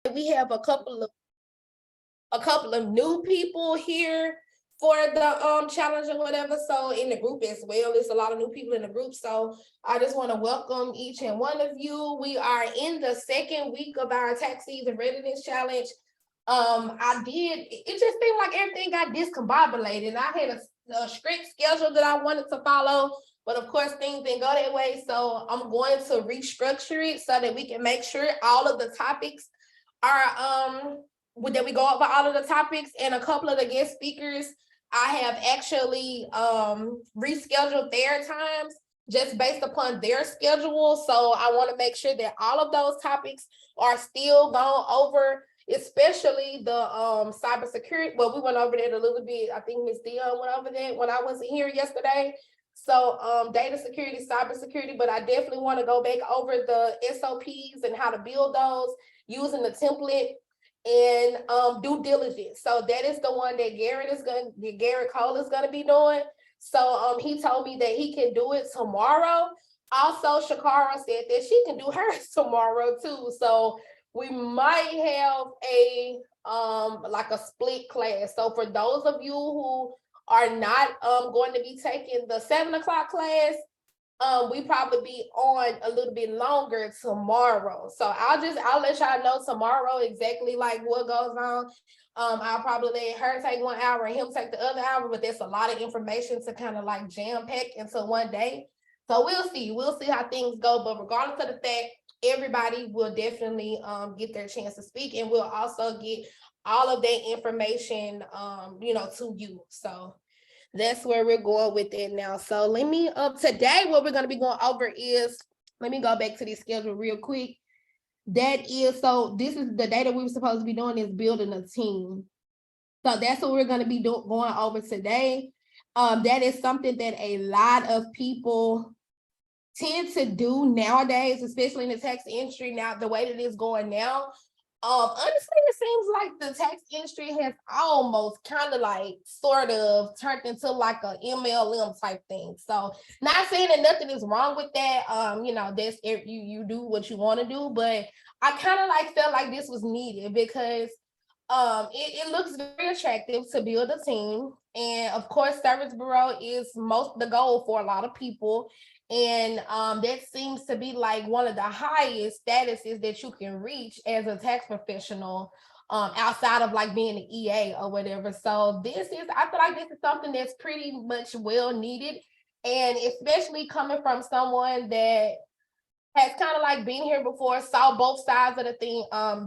We have a couple of new people here for the challenge or whatever. So in the group as well, there's a lot of new people in the group. So I just want to welcome each and one of you. We are in the second week of our tax season readiness challenge. It just seemed like everything got discombobulated. I had a strict schedule that I wanted to follow, but of course things didn't go that way. So I'm going to restructure it so that we can make sure all of the topics are that we go over all of the topics, and a couple of the guest speakers I have actually rescheduled their times just based upon their schedule. So I want to make sure that all of those topics are still gone over, especially the cybersecurity. Well, we went over that a little bit. I think Ms. Dion went over that when I wasn't here yesterday. So data security, cybersecurity, but I definitely want to go back over the SOPs and how to build those using the template and due diligence. So that is the one that Garrett Cole is gonna be doing. So he told me that he can do it tomorrow. Also, Shakara said that she can do hers tomorrow too. So we might have a like a split class. So for those of you who are not going to be taking the 7 o'clock class, we probably be on a little bit longer tomorrow. So I'll let y'all know tomorrow exactly like what goes on. I'll probably let her take 1 hour and him take the other hour, but there's a lot of information to kind of like jam pack into one day. So we'll see how things go. But regardless of the fact, everybody will definitely get their chance to speak, and we'll also get all of that information to you. So that's where we're going with it now. So let me today what we're going to be going over is, let me go back to the schedule real quick. This is the day that we were supposed to be doing is building a team. So that's what we're going to be going over today. That is something that a lot of people tend to do nowadays, especially in the tax industry now, the way that it's going now. Honestly, it seems like the tax industry has almost kind of like sort of turned into like a MLM type thing. So not saying that nothing is wrong with that. That's if you do what you want to do, but I kind of like felt like this was needed because it looks very attractive to build a team. And of course, service bureau is the goal for a lot of people. And that seems to be like one of the highest statuses that you can reach as a tax professional, outside of like being an EA or whatever. So I feel like this is something that's pretty much well needed. And especially coming from someone that has kind of like been here before, saw both sides of the thing,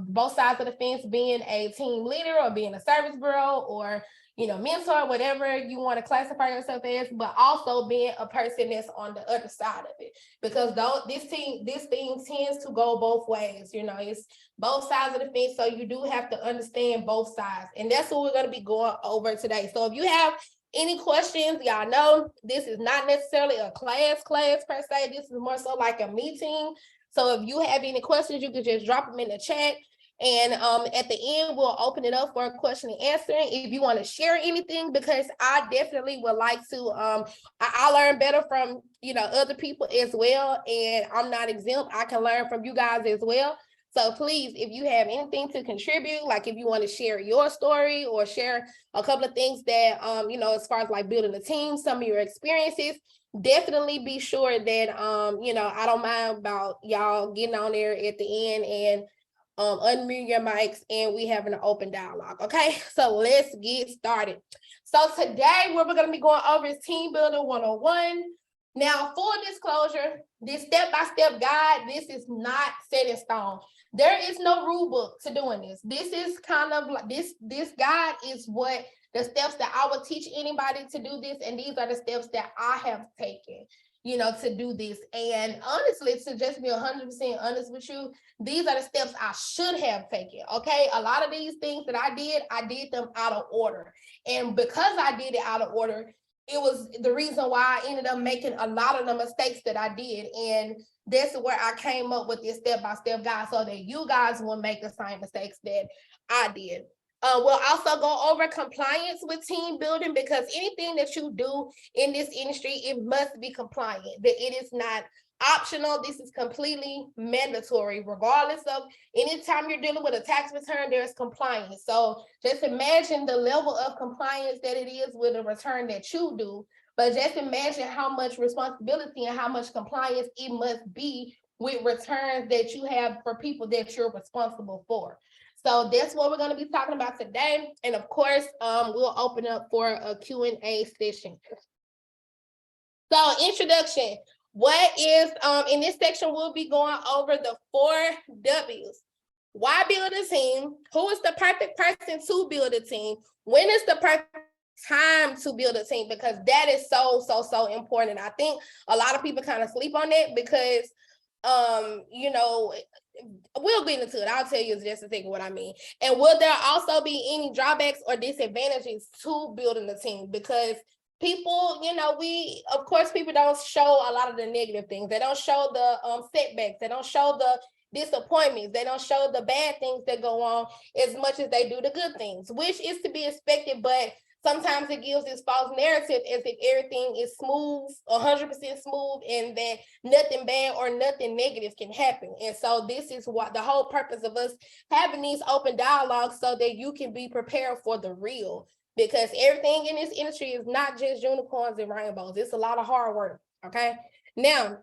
both sides of the fence, being a team leader or being a service bureau or mentor, whatever you want to classify yourself as, but also being a person that's on the other side of it. Because this thing tends to go both ways, it's both sides of the fence. So you do have to understand both sides. And that's what we're going to be going over today. So if you have any questions, y'all know this is not necessarily a class per se. This is more so like a meeting. So if you have any questions, you can just drop them in the chat. And at the end, we'll open it up for a question and answer. If you want to share anything, because I definitely would like to, I learn better from, other people as well. And I'm not exempt. I can learn from you guys as well. So please, if you have anything to contribute, like if you want to share your story or share a couple of things that, as far as like building a team, some of your experiences, definitely be sure that, I don't mind about y'all getting on there at the end and unmute your mics and we having an open dialogue. Okay, so let's get started. So today what we're going to be going over is Team Building 101. Now, full disclosure, this step-by-step guide, this is not set in stone. There is no rule book to doing this. This is kind of like this guide is what the steps that I would teach anybody to do this, and these are the steps that I have taken, to do this. And honestly, to just be 100% honest with you, these are the steps I should have taken. Okay, a lot of these things that I did them out of order, and because I did it out of order, it was the reason why I ended up making a lot of the mistakes that I did. And that's where I came up with this step-by-step guide so that you guys won't make the same mistakes that I did. We'll also go over compliance with team building, because anything that you do in this industry, it must be compliant. That it is not optional. This is completely mandatory, regardless of anytime you're dealing with a tax return, there's compliance. So just imagine the level of compliance that it is with a return that you do. But just imagine how much responsibility and how much compliance it must be with returns that you have for people that you're responsible for. So that's what we're going to be talking about today. And of course, we'll open up for a Q&A session. So introduction. What is, in this section, we'll be going over the 4 W's. Why build a team? Who is the perfect person to build a team? When is the perfect time to build a team? Because that is so important. I think a lot of people kind of sleep on it because, you know, we'll get into it. I'll tell you just a second what I mean. And will there also be any drawbacks or disadvantages to building a team? Because people, you know, of course, people don't show a lot of the negative things. They don't show the setbacks. They don't show the disappointments. They don't show the bad things that go on as much as they do the good things, which is to be expected. But sometimes it gives this false narrative as if everything is smooth, 100% smooth, and that nothing bad or nothing negative can happen. And so this is what the whole purpose of us having these open dialogues, so that you can be prepared for the real. Because everything in this industry is not just unicorns and rainbows. It's a lot of hard work, okay? Now,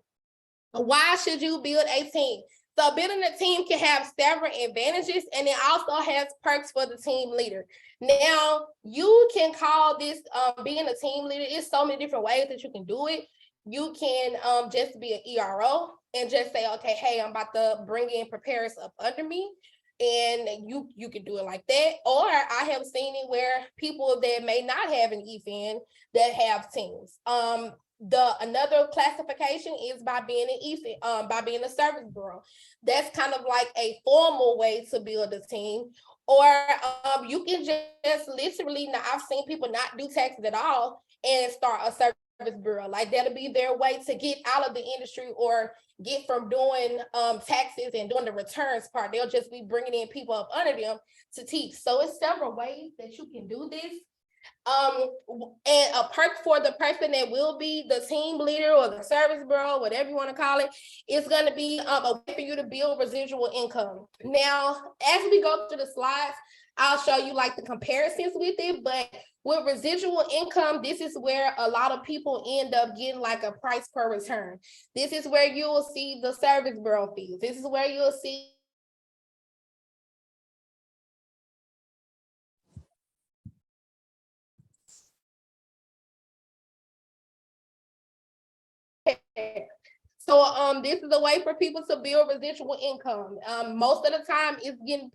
why should you build a team? So building a team can have several advantages, and it also has perks for the team leader. Now, you can call this being a team leader. It's so many different ways that you can do it. You can just be an ERO and just say, okay, hey, I'm about to bring in preparers up under me. And you can do it like that. Or I have seen it where people that may not have an EFN that have teams. Another classification is by being an EFN, by being a service bureau. That's kind of like a formal way to build a team. Or you can just literally, now I've seen people not do taxes at all and start a service bureau. Like that'll be their way to get out of the industry or get from doing taxes and doing the returns part. They'll just be bringing in people up under them to teach. So it's several ways that you can do this. And a perk for the person that will be the team leader or the service bureau, whatever you want to call it, is going to be a way for you to build residual income. Now, as we go through the slides, I'll show you like the comparisons with it, but with residual income, this is where a lot of people end up getting like a price per return. This is where you will see the service bureau fees. This is where you'll see So this is a way for people to build residual income. Most of the time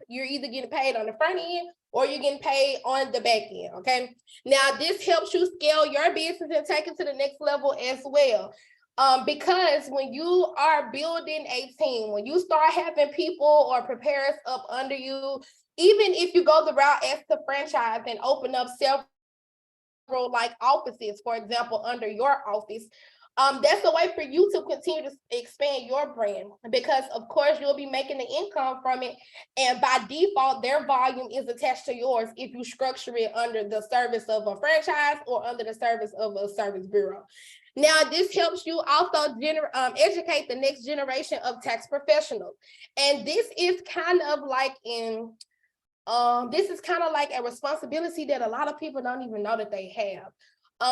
you're either getting paid on the front end or you're getting paid on the back end, okay? Now this helps you scale your business and take it to the next level as well. Because when you are building a team, when you start having people or preparers up under you, even if you go the route as the franchise and open up several like offices, for example, under your office, that's a way for you to continue to expand your brand, because of course you'll be making the income from it, and by default their volume is attached to yours if you structure it under the service of a franchise or under the service of a service bureau. Now, this helps you also educate the next generation of tax professionals, and this is kind of like a responsibility that a lot of people don't even know that they have.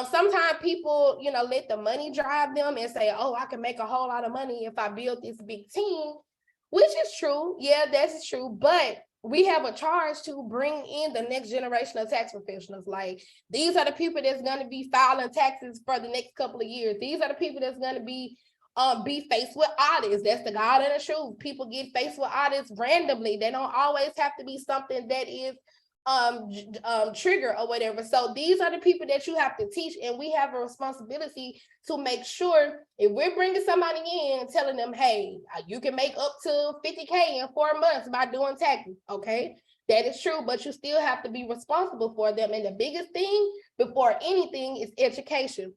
Sometimes people, let the money drive them and say, oh, I can make a whole lot of money if I build this big team, which is true. Yeah, that's true. But we have a charge to bring in the next generation of tax professionals. Like, these are the people that's going to be filing taxes for the next couple of years. These are the people that's going to be faced with audits. That's the God and the truth. People get faced with audits randomly. They don't always have to be something that is trigger or whatever. So these are the people that you have to teach, and we have a responsibility to make sure if we're bringing somebody in telling them, hey, you can make up to 50K in 4 months by doing taxes, okay, that is true, but you still have to be responsible for them. And the biggest thing before anything is education.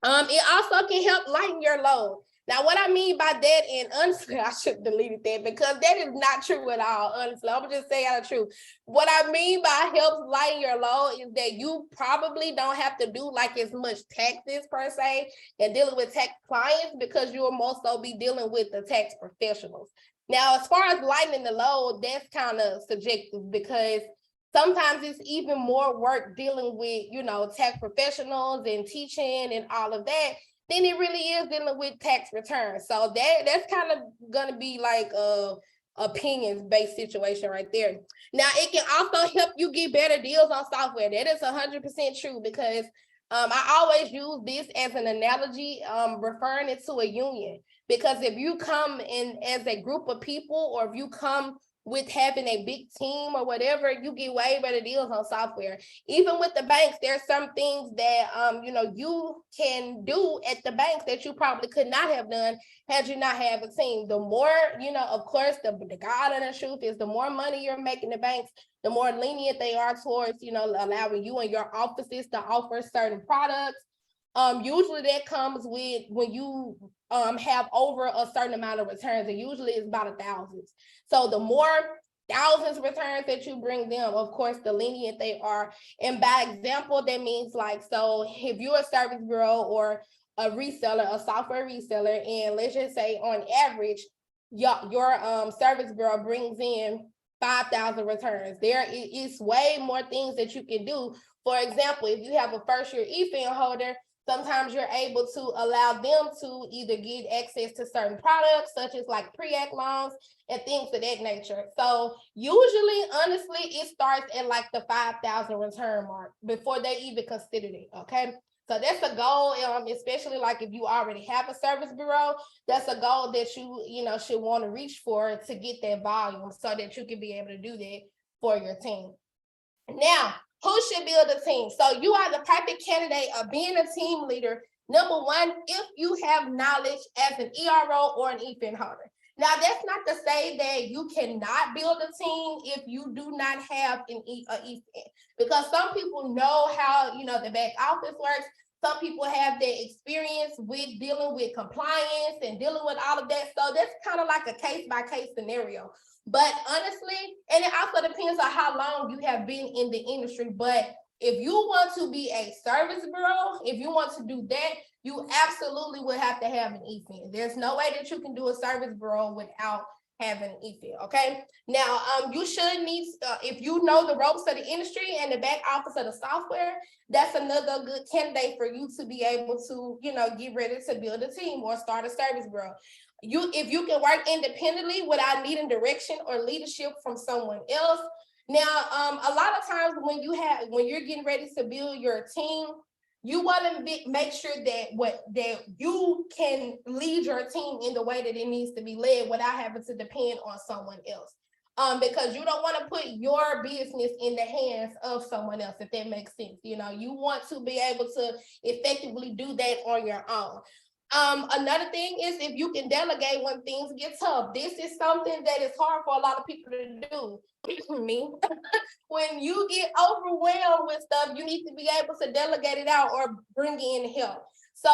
It also can help lighten your load. Now, what I mean by that, and honestly, I should have deleted that because that is not true at all. Honestly, I'm just saying out the truth. What I mean by helps lighten your load is that you probably don't have to do like as much taxes per se and dealing with tax clients because you will most so be dealing with the tax professionals. Now, as far as lightening the load, that's kind of subjective because sometimes it's even more work dealing with, tax professionals and teaching and all of that than it really is dealing with tax returns. So that's kind of gonna be like a opinions-based situation right there. Now, it can also help you get better deals on software. That is 100% true because I always use this as an analogy, referring it to a union. Because if you come in as a group of people, or if you come with having a big team or whatever, you get way better deals on software. Even with the banks, there's some things that you can do at the banks that you probably could not have done had you not have a team. The more, of course, the God honest truth is the more money you're making the banks, the more lenient they are towards, allowing you and your offices to offer certain products. Usually that comes with when you have over a certain amount of returns, and usually it's about 1,000. So the more thousands returns that you bring them, of course, the lenient they are. And by example, that means like, so if you're a service bureau or a reseller, a software reseller, and let's just say on average, your service bureau brings in 5,000 returns. There is way more things that you can do. For example, if you have a first year eFin holder, sometimes you're able to allow them to either get access to certain products, such as like pre-act loans and things of that nature. So usually, honestly, it starts at like the 5,000 return mark before they even consider it, okay? So that's a goal, especially like if you already have a service bureau, that's a goal that you should want to reach for to get that volume so that you can be able to do that for your team. Now, who should build a team? So you are the perfect candidate of being a team leader. Number one, if you have knowledge as an ERO or an eFin holder. Now, that's not to say that you cannot build a team if you do not have an eFin, because some people know how the back office works. Some people have that experience with dealing with compliance and dealing with all of that. So that's kind of like a case-by-case scenario. But honestly, and it also depends on how long you have been in the industry. But if you want to be a service bureau, if you want to do that, you absolutely would have to have an eFin. There's no way that you can do a service bureau without having an eFin, okay? Now, you should need, if you know the ropes of the industry and the back office of the software, that's another good candidate for you to be able to, get ready to build a team or start a service bureau. If you can work independently without needing direction or leadership from someone else. Now, a lot of times when you're getting ready to build your team, you want to make sure that you can lead your team in the way that it needs to be led without having to depend on someone else. Because you don't want to put your business in the hands of someone else, if that makes sense. You want to be able to effectively do that on your own. Another thing is if you can delegate when things get tough. This is something that is hard for a lot of people to do. Me. When you get overwhelmed with stuff, you need to be able to delegate it out or bring in help. So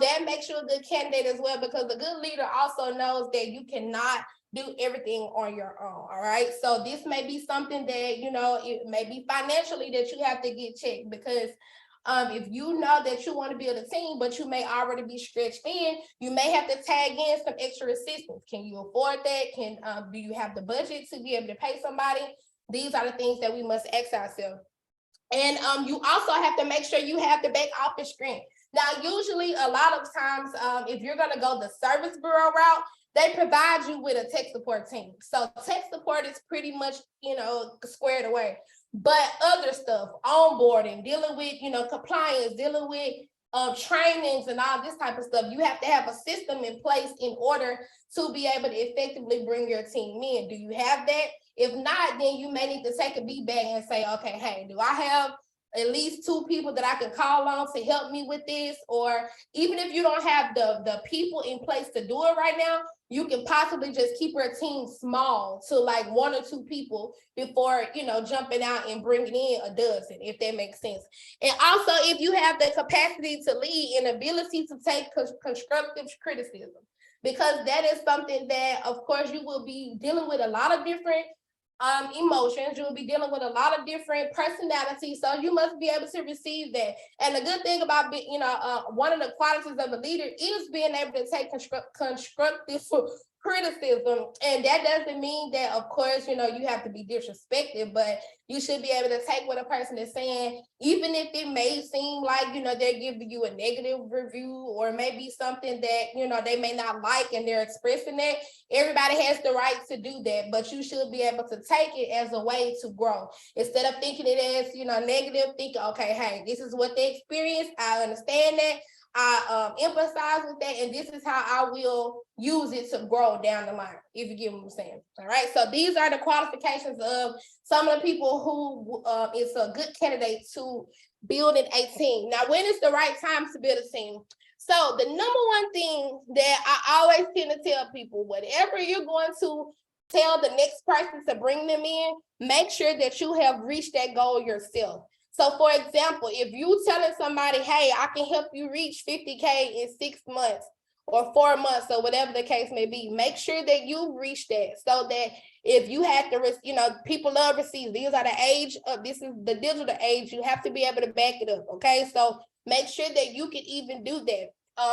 that makes you a good candidate as well, because a good leader also knows that you cannot do everything on your own. All right. So this may be something that, it may be financially that you have to get checked, because if you know that you want to build a team, but you may already be stretched in, you may have to tag in some extra assistance. Can you afford that? Do you have the budget to be able to pay somebody? These are the things that we must ask ourselves. And you also have to make sure you have the back office strength. Now, usually a lot of times, if you're going to go the service bureau route, they provide you with a tech support team. So tech support is pretty much, squared away. But other stuff, onboarding, dealing with, compliance, dealing with trainings and all this type of stuff, you have to have a system in place in order to be able to effectively bring your team in. Do you have that? If not, then you may need to take a beat back and say, okay, hey, do I have at least 2 people that I can call on to help me with this? Or even if you don't have the people in place to do it right now, you can possibly just keep your team small to like 1 or 2 people before, jumping out and bringing in a dozen, if that makes sense. And also, if you have the capacity to lead and ability to take constructive criticism, because that is something that, of course, you will be dealing with a lot of different emotions. You'll be dealing with a lot of different personalities, so you must be able to receive that. And the good thing about one of the qualities of a leader is being able to take constructive criticism. And that doesn't mean that, of course, you have to be disrespected, but you should be able to take what a person is saying, even if it may seem like, they're giving you a negative review, or maybe something that, they may not like and they're expressing that. Everybody has the right to do that, but you should be able to take it as a way to grow. Instead of thinking it as, negative, think, okay, hey, this is what they experienced. I understand that. I empathize with that, and this is how I will use it to grow down the line, if you get what I'm saying. All right, so these are the qualifications of some of the people who is a good candidate to building a team. Now, when is the right time to build a team? So the number one thing that I always tend to tell people, whatever you're going to tell the next person to bring them in, make sure that you have reached that goal yourself. So for example, if you telling somebody, hey, I can help you reach 50K in 6 months or 4 months or whatever the case may be, make sure that you reach that, so that if you have to, people love receipts. These are the age of, this is the digital age. You have to be able to back it up, okay? So make sure that you can even do that.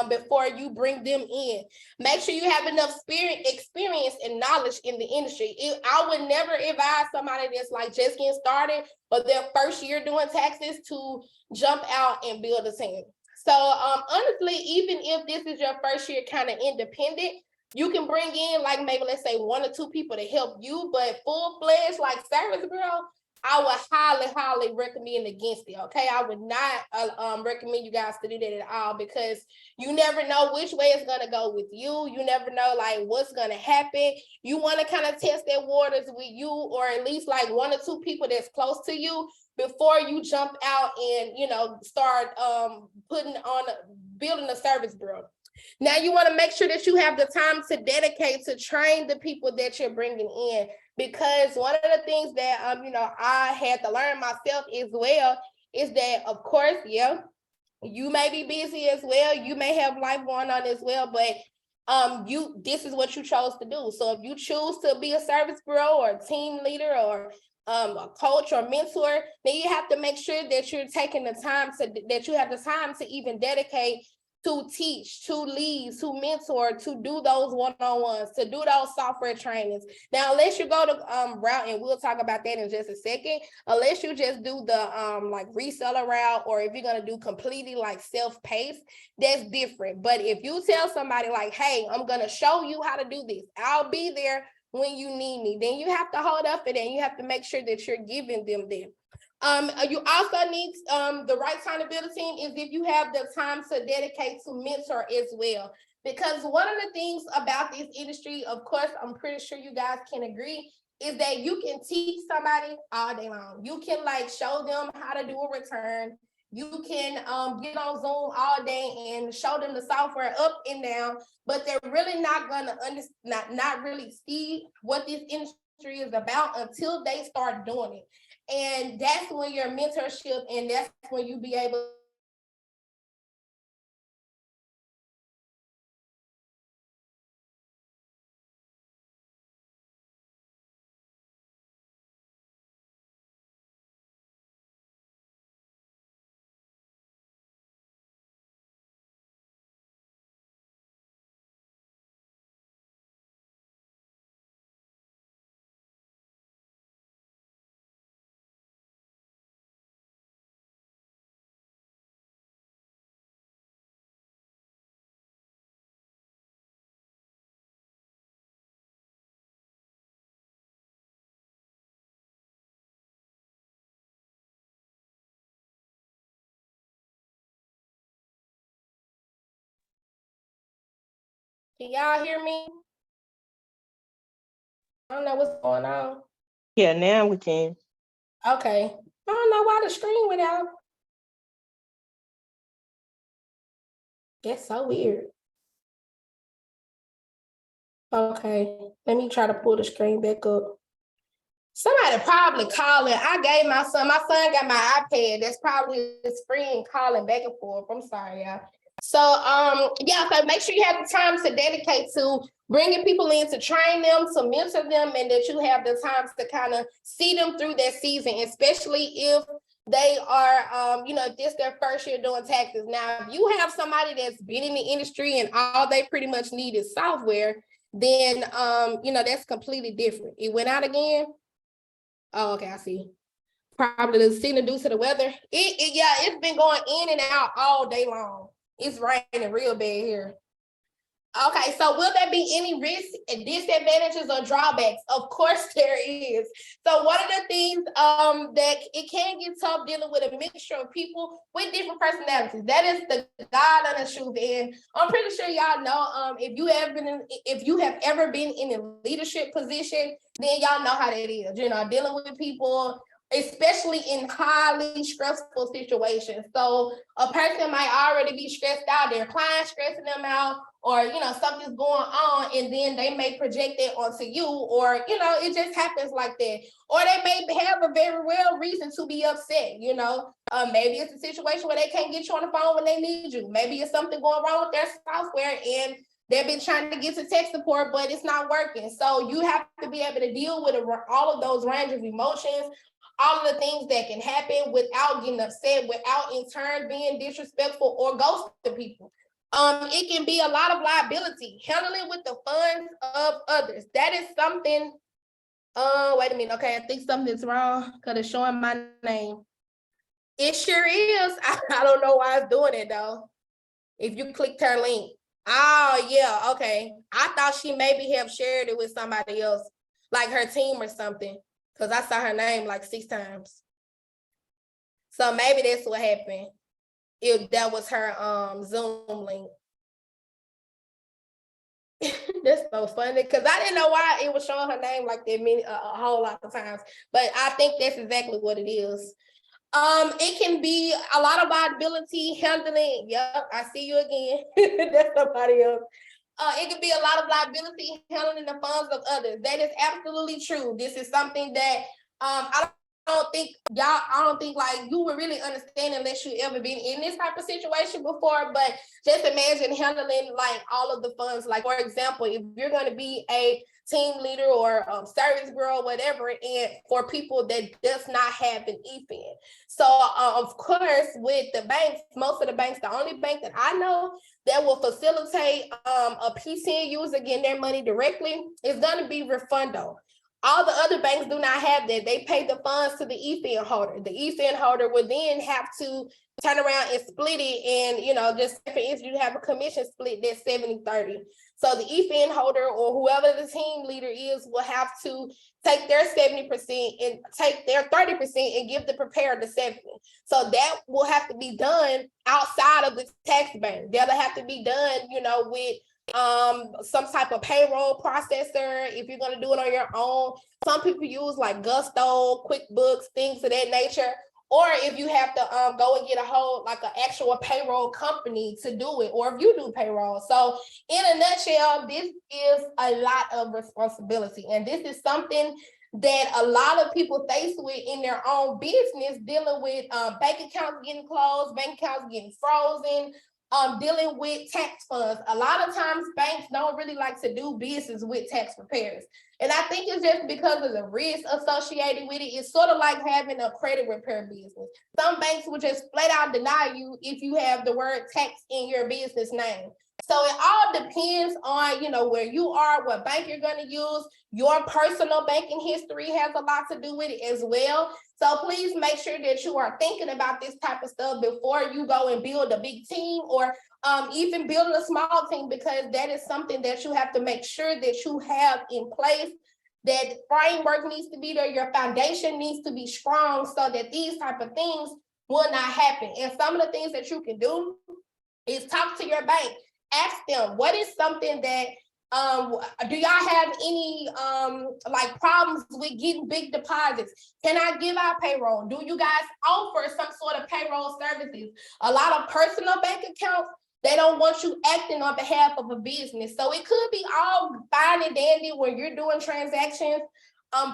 Before you bring them in, make sure you have enough experience and knowledge in the industry. I would never advise somebody that's like just getting started or their first year doing taxes to jump out and build a team. So honestly, even if this is your first year kind of independent, you can bring in like maybe let's say 1 or 2 people to help you, but full-fledged like service girl, I would highly, highly recommend against it, okay? I would not recommend you guys to do that at all, because you never know which way it's going to go with you. You never know, like, what's going to happen. You want to kind of test their waters with you, or at least, like, 1 or 2 people that's close to you before you jump out and, start building a service bureau. Now, you want to make sure that you have the time to dedicate to train the people that you're bringing in, because one of the things that, I had to learn myself as well is that, of course, yeah, you may be busy as well. You may have life going on as well, but this is what you chose to do. So if you choose to be a service bureau or a team leader or a coach or mentor, then you have to make sure that you're taking the time that you have the time to even dedicate to teach, to lead, to mentor, to do those one-on-ones, to do those software trainings. Now, unless you go to route, and we'll talk about that in just a second, unless you just do the like reseller route, or if you're gonna do completely like self-paced, that's different. But if you tell somebody like, hey, I'm gonna show you how to do this, I'll be there when you need me, then you have to hold up it, and you have to make sure that you're giving them that. You also need the right time to build a team is if you have the time to dedicate to mentor as well. Because one of the things about this industry, of course, I'm pretty sure you guys can agree, is that you can teach somebody all day long. You can like show them how to do a return. You can get on Zoom all day and show them the software up and down, but they're really not gonna not really see what this industry is about until they start doing it. And that's when your mentorship, and that's when you be able Can y'all hear me? I don't know what's going on. Yeah, now we can. Okay. I don't know why the screen went out. That's so weird. Okay, let me try to pull the screen back up. Somebody probably calling. I gave my son got my iPad. That's probably his friend calling back and forth. I'm sorry, y'all. So, yeah, so make sure you have the time to dedicate to bringing people in to train them, to mentor them, and that you have the time to kind of see them through that season, especially if they are, if this their first year doing taxes. Now, if you have somebody that's been in the industry and all they pretty much need is software, then, that's completely different. It went out again. Oh, okay, I see. Probably the signal due to the weather. It's been going in and out all day long. It's raining real bad here. Okay, so will there be any risks, disadvantages, or drawbacks? Of course there is. So one of the things that it can get tough dealing with a mixture of people with different personalities. That is the God honest truth. And I'm pretty sure y'all know if you have ever been in a leadership position, then y'all know how that is. Dealing with people, especially in highly stressful situations. So a person might already be stressed out, their client stressing them out, or something's going on, and then they may project it onto you, or it just happens like that. Or they may have a very real reason to be upset. Maybe it's a situation where they can't get you on the phone when they need you. Maybe it's something going wrong with their software and they've been trying to get to tech support, but it's not working. So you have to be able to deal with all of those range of emotions, all of the things that can happen without getting upset, without in turn being disrespectful or ghosting people. It can be a lot of liability, handling with the funds of others. That is something. Wait a minute. Okay, I think something's wrong because it's showing my name. It sure is. I don't know why it's doing it though. If you clicked her link. Oh yeah, okay. I thought she maybe have shared it with somebody else, like her team or something, because I saw her name like 6 times. So maybe that's what happened. If that was her Zoom link. That's so funny because I didn't know why it was showing her name like that a whole lot of times, but I think that's exactly what it is. It can be a lot of liability handling. Yep, I see you again. That's somebody else. It can be a lot of liability handling the funds of others. That is absolutely true. This is something that I don't think like you would really understand unless you ever been in this type of situation before. But just imagine handling like all of the funds. Like, for example, if you're going to be a team leader or service girl, whatever, and for people that does not have an EFIN. So of course, with the banks, most of the banks, the only bank that I know that will facilitate a PCN user getting their money directly is going to be Refundo. All the other banks do not have that. They pay the funds to the EFIN holder. The EFIN holder will then have to turn around and split it. And, just for instance, you have a commission split that's 70-30. So the EFIN holder or whoever the team leader is will have to take their 70% and take their 30% and give the preparer the 70. So that will have to be done outside of the tax bank. That'll have to be done, with some type of payroll processor. If you're going to do it on your own, some people use like Gusto, QuickBooks, things of that nature. Or if you have to go and get a whole like an actual payroll company to do it, or if you do payroll. So in a nutshell, this is a lot of responsibility, and this is something that a lot of people face with in their own business, dealing with bank accounts getting closed, bank accounts getting frozen, dealing with tax funds. A lot of times banks don't really like to do business with tax preparers. And I think it's just because of the risk associated with it. It's sort of like having a credit repair business. Some banks will just flat out deny you if you have the word tax in your business name. So it all depends on, where you are, what bank you're going to use. Your personal banking history has a lot to do with it as well. So please make sure that you are thinking about this type of stuff before you go and build a big team, or even building a small team, because that is something that you have to make sure that you have in place. That framework needs to be there. Your foundation needs to be strong so that these type of things will not happen. And some of the things that you can do is talk to your bank. Ask them, what is something that do y'all have any like problems with getting big deposits? Can I give out payroll? Do you guys offer some sort of payroll services? A lot of personal bank accounts, They don't want you acting on behalf of a business. So it could be all fine and dandy when you're doing transactions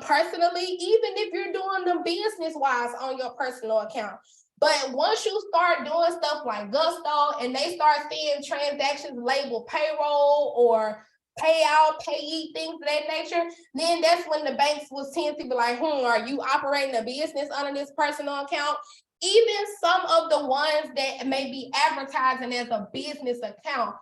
personally, even if you're doing them business-wise on your personal account. But once you start doing stuff like Gusto and they start seeing transactions labeled payroll or payout, payee, things of that nature, then that's when the banks will tend to be like, are you operating a business under this personal account? Even some of the ones that may be advertising as a business account,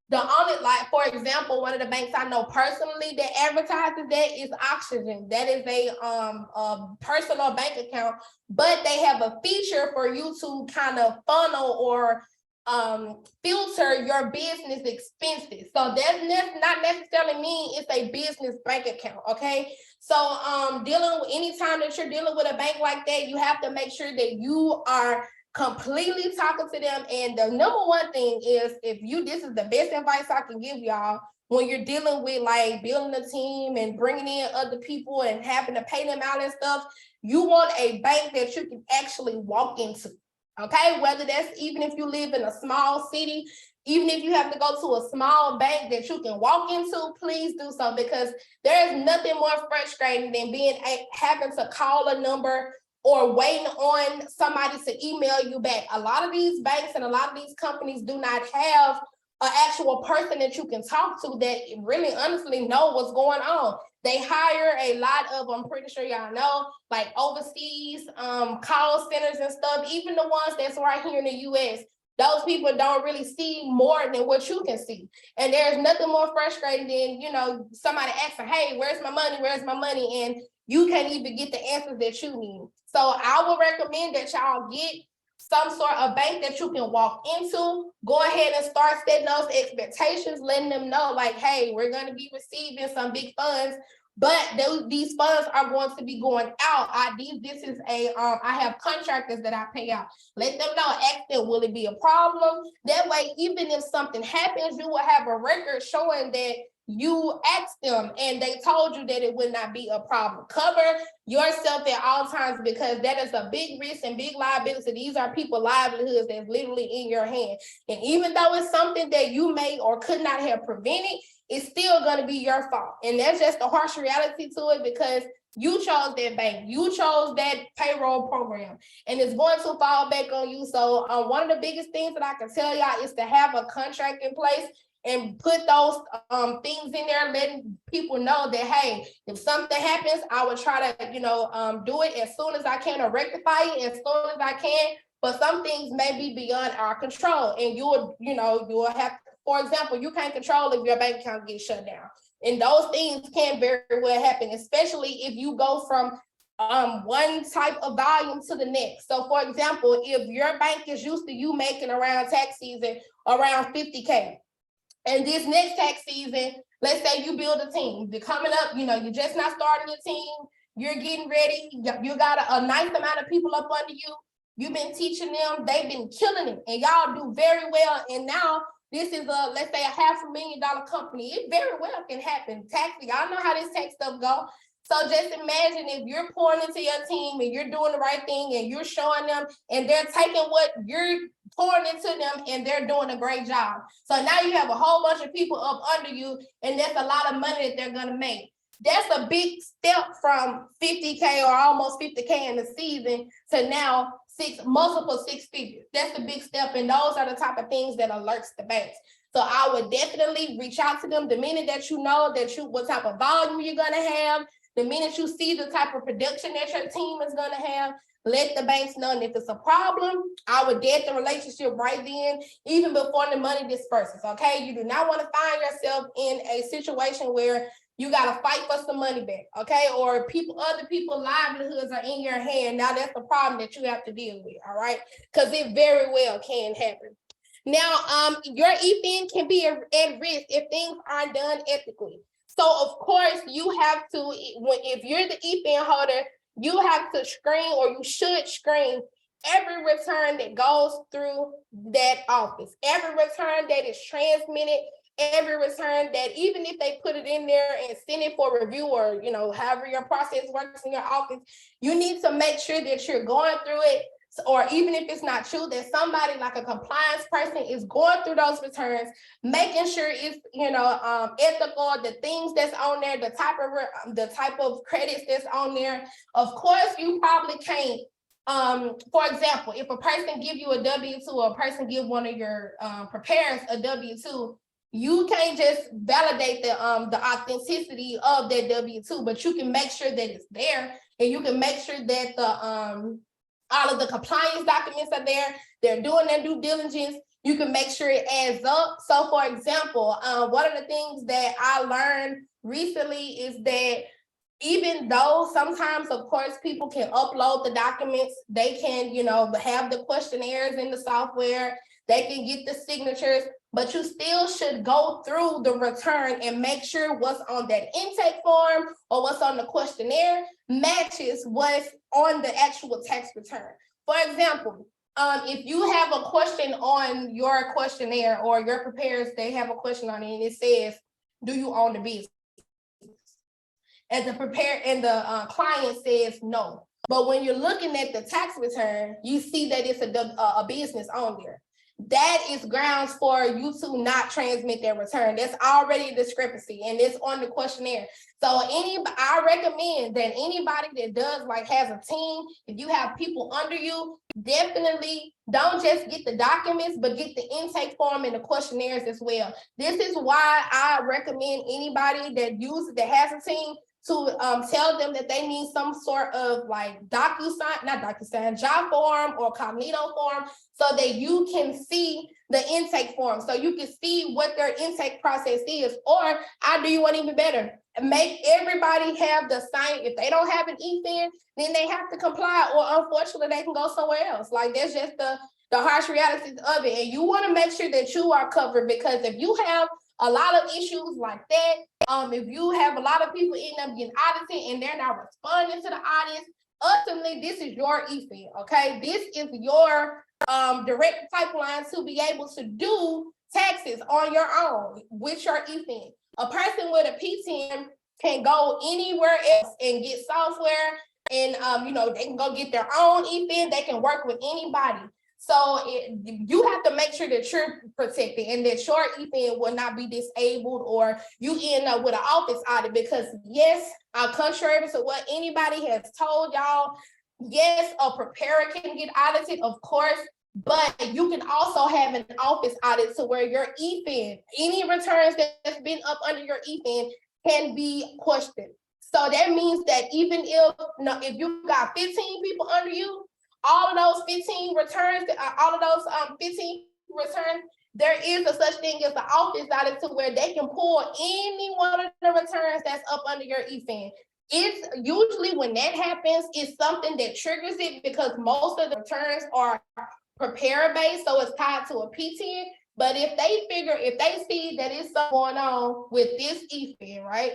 the only, like, for example, one of the banks I know personally that advertises that is Oxygen. That is a personal bank account, but they have a feature for you to kind of funnel or filter your business expenses. So that's not necessarily mean it's a business bank account, okay? So dealing with, anytime that you're dealing with a bank like that, you have to make sure that you are completely talking to them. And the number one thing is, this is the best advice I can give y'all when you're dealing with like building a team and bringing in other people and having to pay them out and stuff, you want a bank that you can actually walk into, okay? Whether that's, even if you live in a small city, even if you have to go to a small bank that you can walk into, please do so, because there is nothing more frustrating than having to call a number or waiting on somebody to email you back. A lot of these banks and a lot of these companies do not have an actual person that you can talk to that really honestly know what's going on. They hire a lot of, I'm pretty sure y'all know, like overseas call centers and stuff, even the ones that's right here in the US. Those people don't really see more than what you can see. And there's nothing more frustrating than, somebody asking, hey, where's my money? Where's my money? And you can't even get the answers that you need. So I would recommend that y'all get some sort of bank that you can walk into. Go ahead and start setting those expectations, letting them know like, hey, we're going to be receiving some big funds, but these funds are going to be going out. I have contractors that I pay out. Let them know, ask them, will it be a problem? That way, even if something happens, you will have a record showing that you asked them and they told you that it would not be a problem. Cover yourself at all times, because that is a big risk and big liability. These are people's livelihoods that's literally in your hand. And even though it's something that you may or could not have prevented, it's still going to be your fault. And that's just the harsh reality to it, because you chose that bank, you chose that payroll program, and it's going to fall back on you. So one of the biggest things that I can tell y'all is to have a contract in place and put those things in there, letting people know that, hey, if something happens, I will try to, do it as soon as I can, or rectify it as soon as I can. But some things may be beyond our control, and you will have, for example, you can't control if your bank account gets shut down. And those things can very well happen, especially if you go from one type of volume to the next. So for example, if your bank is used to you making around tax season around 50K, and this next tax season, let's say you build a team, you're coming up, you're just not starting a team, you're getting ready, you got a nice amount of people up under you, you've been teaching them, they've been killing it, and y'all do very well. And now this is let's say $500,000 company. It very well can happen. Tax, y'all know how this tax stuff go. So just imagine if you're pouring into your team and you're doing the right thing and you're showing them and they're taking what you're pouring into them and they're doing a great job. So now you have a whole bunch of people up under you, and that's a lot of money that they're going to make. That's a big step from 50K or almost 50K in the season to now multiple six figures. That's a big step, and those are the type of things that alerts the banks. So I would definitely reach out to them the minute that you know what type of volume you're going to have, the minute you see the type of production that your team is going to have. Let the banks know. And if it's a problem, I would dead the relationship right then, even before the money disperses, okay? You do not want to find yourself in a situation where you got to fight for some money back, okay? Or other people's livelihoods are in your hand. Now that's the problem that you have to deal with, all right? Because it very well can happen. Now, your EFIN can be at risk if things aren't done ethically. So of course you have to, if you're the EFIN holder, you have to screen, or you should screen, every return that goes through that office, every return that is transmitted, every return that, even if they put it in there and send it for review, or however your process works in your office, you need to make sure that you're going through it, or even if it's not true, that somebody like a compliance person is going through those returns, making sure it's, ethical, the things that's on there, the type of credits that's on there. Of course, you probably can't. For example, if a person give you a W-2 or a person give one of your preparers a W-2, you can't just validate the authenticity of that W-2, but you can make sure that it's there, and you can make sure that the all of the compliance documents are there. They're doing their due diligence. You can make sure it adds up. So, for example, one of the things that I learned recently is that even though sometimes, of course, people can upload the documents, they can, have the questionnaires in the software, they can get the signatures, but you still should go through the return and make sure what's on that intake form or what's on the questionnaire matches what's on the actual tax return. For example, if you have a question on your questionnaire or your preparers, they have a question on it and it says, do you own the business? And the client says no. But when you're looking at the tax return, you see that it's a business on there. That is grounds for you to not transmit their return. That's already a discrepancy, and it's on the questionnaire. So I recommend that anybody that has a team, if you have people under you, definitely don't just get the documents, but get the intake form and the questionnaires as well. This is why I recommend anybody that has a team to tell them that they need some sort of job form or Cognito form, so that you can see the intake form, so you can see what their intake process is. Or I do you one even better, make everybody have the same. If they don't have an EFIN, then they have to comply, or unfortunately they can go somewhere else. That's just the harsh realities of it. And you want to make sure that you are covered, because if you have a lot of issues like that, if you have a lot of people end up getting audited and they're not responding to the audits, ultimately this is your EFIN, okay? This is your direct pipeline to be able to do taxes on your own with your EFIN. A person with a PTIN can go anywhere else and get software, and they can go get their own EFIN. They can work with anybody. So you have to make sure that you're protected and that your EFIN will not be disabled, or you end up with an office audit. Because yes, contrary to what anybody has told y'all, yes, a preparer can get audited, of course, but you can also have an office audit to where your EFIN, any returns that's been up under your EFIN, can be questioned. So that means that even if you got 15 people under you, all of those 15 returns, there is a such thing as the office audit, to where they can pull any one of the returns that's up under your EFIN. It's usually when that happens, it's something that triggers it, because most of the returns are preparer based, so it's tied to a PTIN. But if they see that it's something going on with this EFIN, right,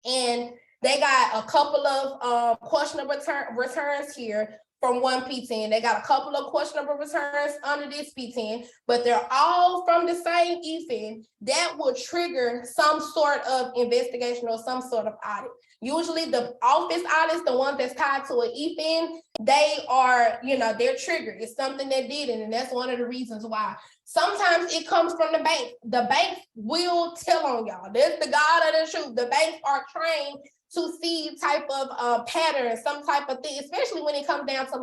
and they got a couple of questionable returns here from one PTIN, they got a couple of questionable returns under this PTIN, but they're all from the same EFIN, that will trigger some sort of investigation or some sort of audit. Usually the office audits, the ones that's tied to an EFIN, they are, they're triggered. It's something that did it, and that's one of the reasons why. Sometimes it comes from the bank. The bank will tell on y'all. That's the God of the truth. The banks are trained to see type of pattern, some type of thing, especially when it comes down to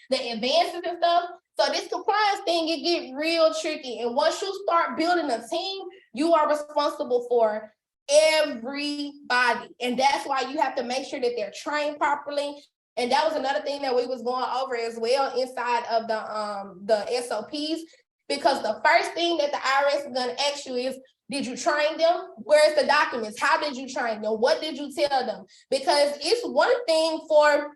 the advances and stuff. So this compliance thing, it get real tricky. And once you start building a team, you are responsible for everybody. And that's why you have to make sure that they're trained properly. And that was another thing that we was going over as well inside of the SOPs, because the first thing that the IRS is going to ask you is, did you train them? Where's the documents? How did you train them? What did you tell them? Because it's one thing for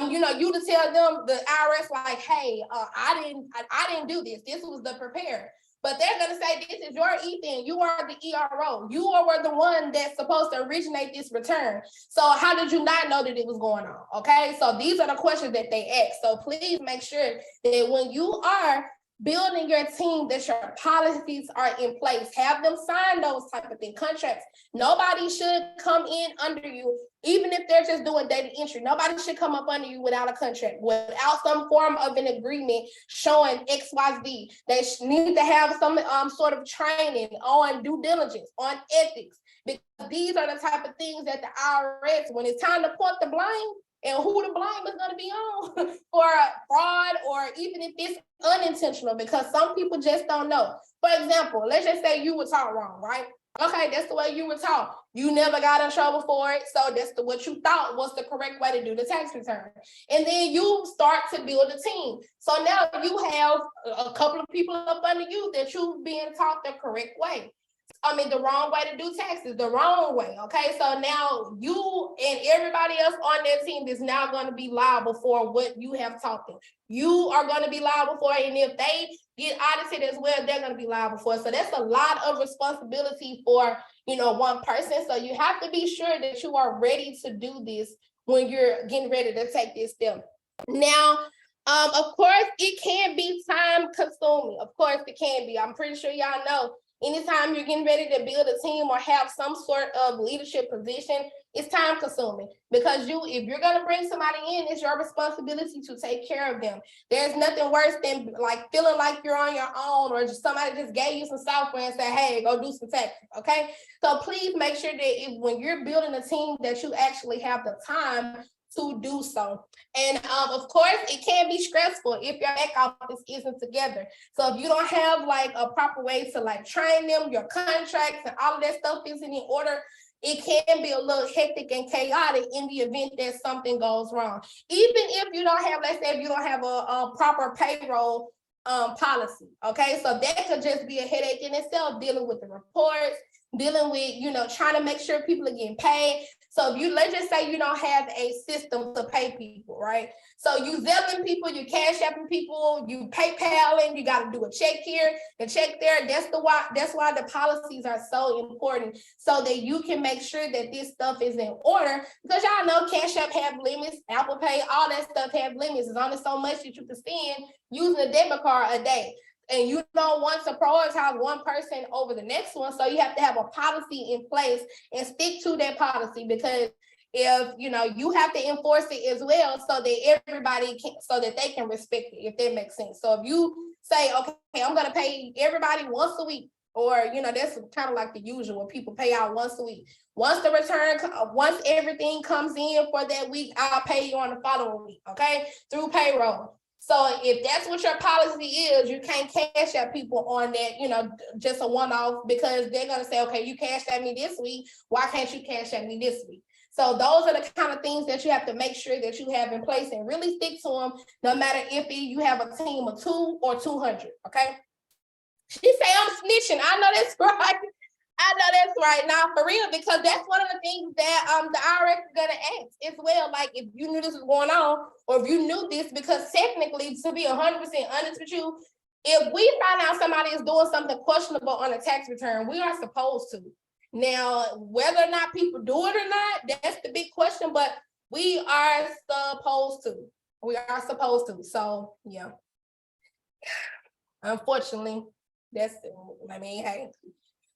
you to tell them, the IRS, hey, I didn't do this. This was the preparer. But they're going to say, this is your EFIN. You are the ERO. You were the one that's supposed to originate this return. So how did you not know that it was going on? Okay, so these are the questions that they ask. So please make sure that when you are building your team, that your policies are in place. Have them sign those type of thing, contracts. Nobody should come in under you, even if they're just doing data entry. Nobody should come up under you without a contract, without some form of an agreement showing XYZ. They need to have some sort of training on due diligence, on ethics, because these are the type of things that the IRS, when it's time to point the blame, and who the blame is going to be on for fraud, or even if it's unintentional, because some people just don't know. For example, let's just say you were taught wrong, right? Okay, that's the way you were taught. You never got in trouble for it, so that's what you thought was the correct way to do the tax return. And then you start to build a team. So now you have a couple of people up under you that you've been taught the correct way. The wrong way to do taxes, the wrong way, okay? So now you and everybody else on that team is now going to be liable for what you have taught them. You are going to be liable for it, and if they get audited as well, they're going to be liable for it. So that's a lot of responsibility for, one person. So you have to be sure that you are ready to do this when you're getting ready to take this step. Now, of course, it can be time consuming. Of course, it can be. I'm pretty sure y'all know. Anytime you're getting ready to build a team or have some sort of leadership position, it's time consuming, because if you're going to bring somebody in, it's your responsibility to take care of them. There's nothing worse than like feeling like you're on your own, or just somebody just gave you some software and said, hey, go do some taxes. Okay. So please make sure that when you're building a team, that you actually have the time to do so. And of course, it can be stressful if your back office isn't together. So if you don't have like a proper way to like train them, your contracts and all of that stuff isn't in order, it can be a little hectic and chaotic in the event that something goes wrong. Even if you don't have, let's say if you don't have a proper payroll policy, okay? So that could just be a headache in itself, dealing with the reports, dealing with, trying to make sure people are getting paid. So if let's just say you don't have a system to pay people, right? So you Zelling people, you Cash Apping people, you PayPaling, you got to do a check here, a check there. That's why the policies are so important, so that you can make sure that this stuff is in order. Because y'all know Cash App have limits, Apple Pay, all that stuff have limits. There's only so much that you can spend using a debit card a day. And you don't want to prioritize one person over the next one. So you have to have a policy in place and stick to that policy, because if you have to enforce it as well, so that everybody can, so that they can respect it, if that makes sense. So if you say, okay, I'm going to pay everybody once a week, or that's kind of like the usual, people pay out once a week. Once everything comes in for that week, I'll pay you on the following week, okay, through payroll. So if that's what your policy is, you can't cash out people on that, just a one-off, because they're going to say, okay, you cashed at me this week, why can't you cash at me this week? So those are the kind of things that you have to make sure that you have in place and really stick to them, no matter if you have a team of 2 or 200, okay? She say I'm snitching. I know that's right. I know that's right. Now, for real, because that's one of the things that the IRS is gonna ask as well. Like, if you knew this was going on, or if you knew this, because technically, to be 100% honest with you, if we find out somebody is doing something questionable on a tax return, we are supposed to. Now, whether or not people do it or not, that's the big question. But we are supposed to. We are supposed to. So yeah. Unfortunately, hey.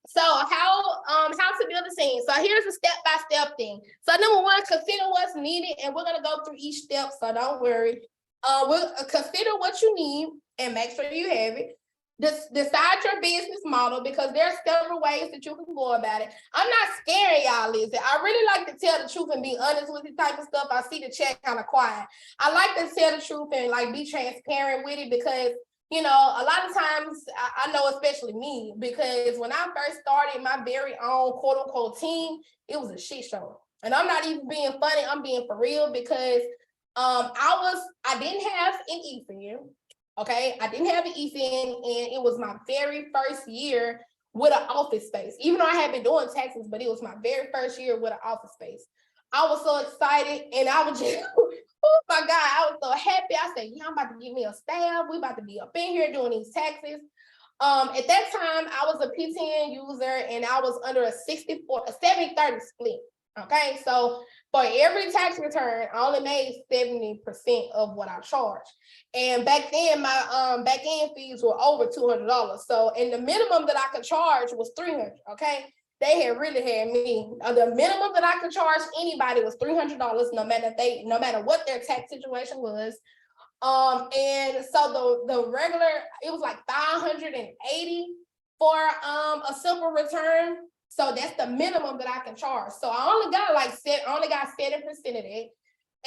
So how to build a team. So here's a step-by-step thing. So number one, consider what's needed, and we're gonna go through each step, so don't worry. We'll consider what you need and make sure you have it. Decide your business model, because there are several ways that you can go about it. I'm not scaring y'all, listen. I really like to tell the truth and be honest with this type of stuff. I see the chat kind of quiet. I like to tell the truth and like be transparent with it, because a lot of times, I know, especially me, because when I first started my very own quote unquote team, it was a shit show. And I'm not even being funny, I'm being for real, because I didn't have an EFIN, okay? I didn't have an EFIN, and it was my very first year with an office space. Even though I had been doing taxes, but it was my very first year with an office space. I was so excited, and I was just, oh my God, I was so happy. I said, yeah, I'm about to get me a staff. We about to be up in here doing these taxes. At that time, I was a PTN user, and I was under a 70-30 split. Okay, so for every tax return, I only made 70% of what I charged. And back then, my back end fees were over $200. So, and the minimum that I could charge was $300. Okay, they had really had me. The minimum that I could charge anybody was $300, no matter what their tax situation was. And so the regular, it was like 580 for a simple return. So that's the minimum that I can charge. So I only got 7% of it.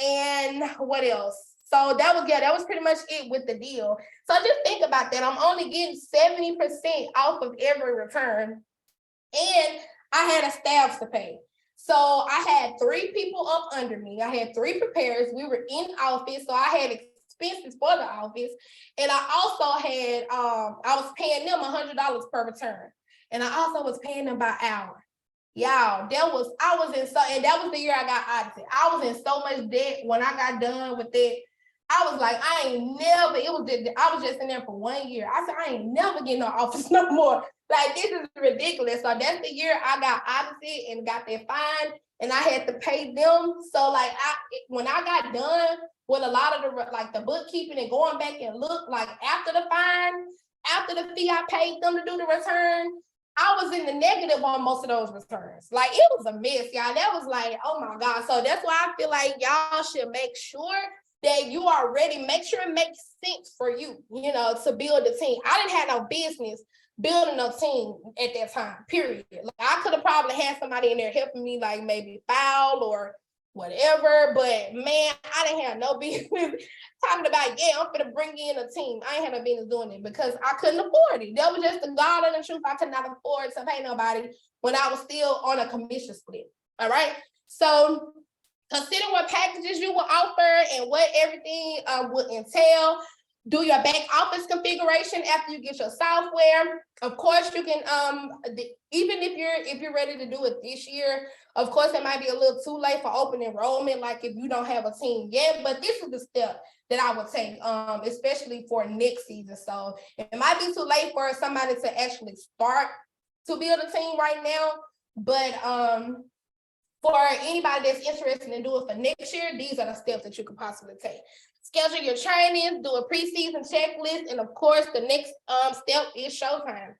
And what else? So that was pretty much it with the deal. So just think about that. I'm only getting 70% off of every return. And I had a staff to pay. So I had 3 people up under me. I had 3 preparers. We were in office. So I had expenses for the office. And I also had, I was paying them $100 per return. And I also was paying them by hour. Y'all, that was the year I got audited. I was in so much debt when I got done with it. I was like, I was just in there for 1 year. I said, I ain't never getting no office no more. Like, this is ridiculous. So that's the year I got audited and got their fine, and I had to pay them. So like, when I got done with a lot of the bookkeeping and going back and look, like after the fine, after the fee I paid them to do the return, I was in the negative on most of those returns. Like, it was a mess, y'all. That was like, oh my God. So that's why I feel like y'all should make sure that you are ready. Make sure it makes sense for you, to build a team. I didn't have no business building a team at that time, period. Like, I could have probably had somebody in there helping me, like maybe file or whatever, but man, I didn't have no business talking about, I'm gonna bring in a team. I ain't had no business doing it because I couldn't afford it. That was just the God and the truth. I could not afford to pay nobody when I was still on a commission split. All right. So consider what packages you will offer and what everything would entail. Do your back office configuration after you get your software. Of course, you can even if you're ready to do it this year. Of course, it might be a little too late for open enrollment, like if you don't have a team yet. But this is the step that I would take, especially for next season. So it might be too late for somebody to actually start to build a team right now. But for anybody that's interested in doing it for next year, these are the steps that you could possibly take. Schedule your trainings, do a preseason checklist, and of course, the next step is showtime.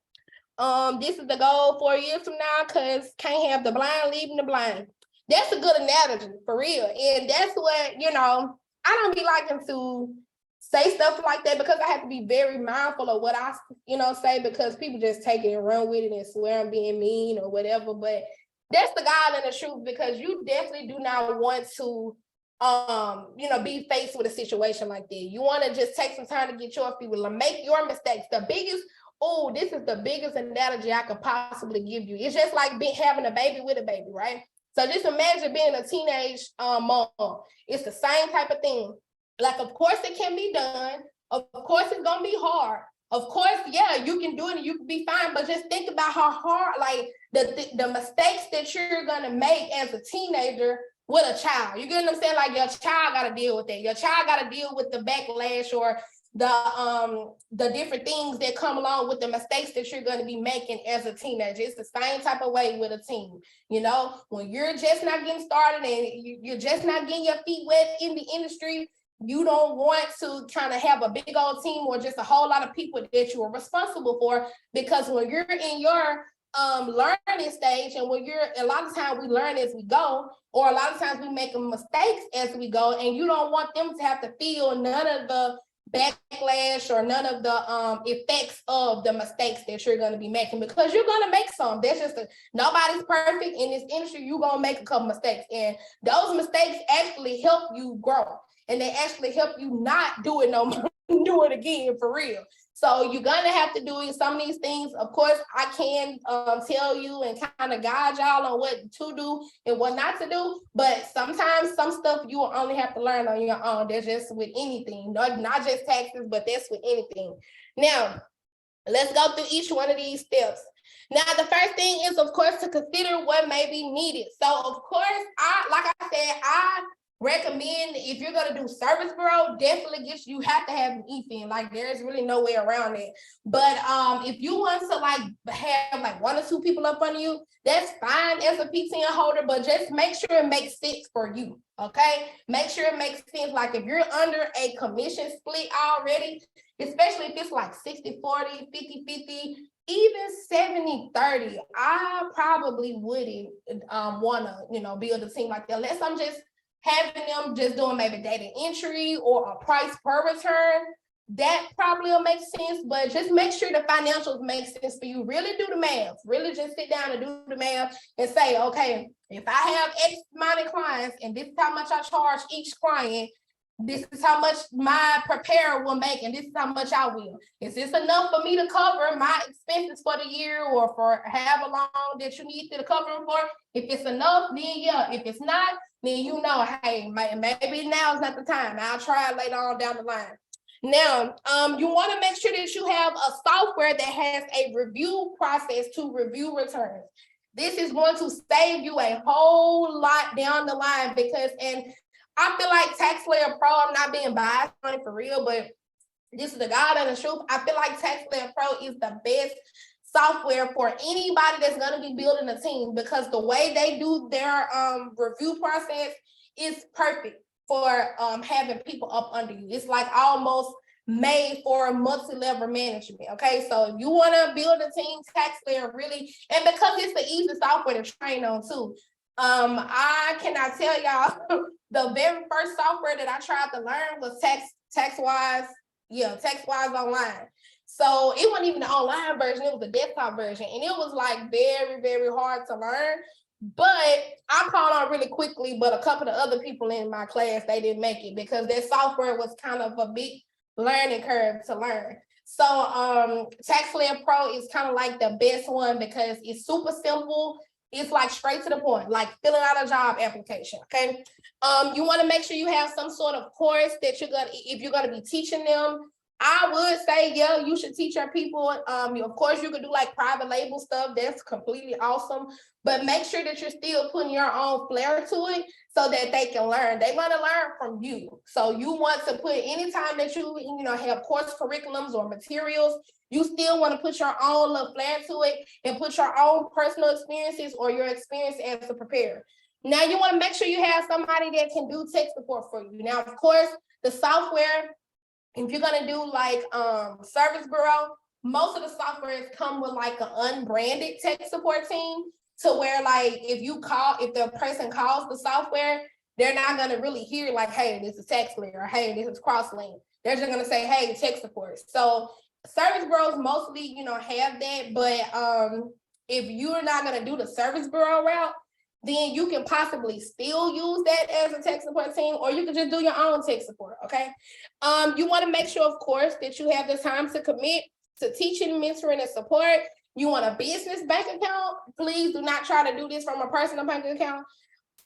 This is the goal 4 years from now, because can't have the blind leading the blind. That's a good analogy, for real. And that's what, I don't be liking to say stuff like that because I have to be very mindful of what I, say, because people just take it and run with it and swear I'm being mean or whatever. But that's the God and the truth, because you definitely do not want to be faced with a situation like that. You want to just take some time to get your feet, make your mistakes. This is the biggest analogy I could possibly give you. It's just like having a baby with a baby, right? So just imagine being a teenage mom. It's the same type of thing. Like, of course it can be done. Of course it's gonna be hard. Of course, you can do it and you can be fine, but just think about how hard, like the mistakes that you're gonna make as a teenager with a child. You get what I'm saying? Like, your child gotta deal with that. Your child gotta deal with the backlash or the different things that come along with the mistakes that you're going to be making as a teenager. It's the same type of way with a team. When you're just not getting started and you're just not getting your feet wet in the industry, you don't want to kind of have a big old team or just a whole lot of people that you are responsible for, because when you're in your learning stage, and when a lot of times we learn as we go, or a lot of times we make mistakes as we go, and you don't want them to have to feel none of the backlash or none of the effects of the mistakes that you're going to be making, because you're going to make some. That's just nobody's perfect in this industry. You're going to make a couple mistakes, and those mistakes actually help you grow, and they actually help you not do it no more, do it again for real. So you're going to have to do some of these things. Of course, I can tell you and kind of guide y'all on what to do and what not to do. But sometimes some stuff you will only have to learn on your own. That's just with anything, not just taxes, but that's with anything. Now, let's go through each one of these steps. Now, the first thing is, of course, to consider what may be needed. So, of course, I recommend if you're gonna do service bureau, definitely you have to have an EFIN. Like there's really no way around it. But if you want to like have like 1 or 2 people up under you, that's fine as a PTN holder, but just make sure it makes sense for you. Okay, make sure it makes sense. Like if you're under a commission split already, especially if it's like 60-40, 50-50, even 70-30, I probably wouldn't want to, build a team like that unless I'm just having them just doing maybe data entry or a price per return. That probably will make sense, but just make sure the financials make sense for you. Really do the math. Really just sit down and do the math and say, okay, if I have X amount of clients and this is how much I charge each client, this is how much my preparer will make, and this is how much I will. Is this enough for me to cover my expenses for the year or for however long that you need to cover them for? If it's enough, then yeah. If it's not, then hey, maybe now is not the time. I'll try it later on down the line. Now, you want to make sure that you have a software that has a review process to review returns. This is going to save you a whole lot down the line because, and I feel like TaxSlayer Pro, I'm not being biased on it for real, but this is the God and the truth. I feel like TaxSlayer Pro is the best software for anybody that's going to be building a team because the way they do their review process is perfect for having people up under you. It's like almost made for multi-level management. Okay, so if you want to build a team, TaxSlayer really, and because it's the easy software to train on too. I cannot tell y'all the very first software that I tried to learn was TaxWise Online. So it wasn't even the online version, it was the desktop version. And it was like very, very hard to learn. But I caught on really quickly, but a couple of other people in my class, they didn't make it because their software was kind of a big learning curve to learn. So TaxSlayer Pro is kind of like the best one because it's super simple. It's like straight to the point, like filling out a job application, okay? You want to make sure you have some sort of course that if you're gonna be teaching them. I would say, yeah, you should teach your people. Of course, you could do like private label stuff. That's completely awesome. But make sure that you're still putting your own flair to it so that they can learn. They want to learn from you. So you want to put anytime that you have course curriculums or materials, you still want to put your own little flair to it and put your own personal experiences or your experience as a preparer. Now you want to make sure you have somebody that can do tech support for you. Now, of course, the software, if you're gonna do like service bureau, most of the softwares come with like an unbranded tech support team to where like if the person calls the software, they're not gonna really hear like, hey, this is TaxSlayer or hey, this is CrossLink. They're just gonna say, hey, tech support. So service bureaus mostly, have that, but if you're not gonna do the service bureau route, then you can possibly still use that as a tech support team, or you can just do your own tech support, okay? You want to make sure, of course, that you have the time to commit to teaching, mentoring, and support. You want a business bank account? Please do not try to do this from a personal bank account.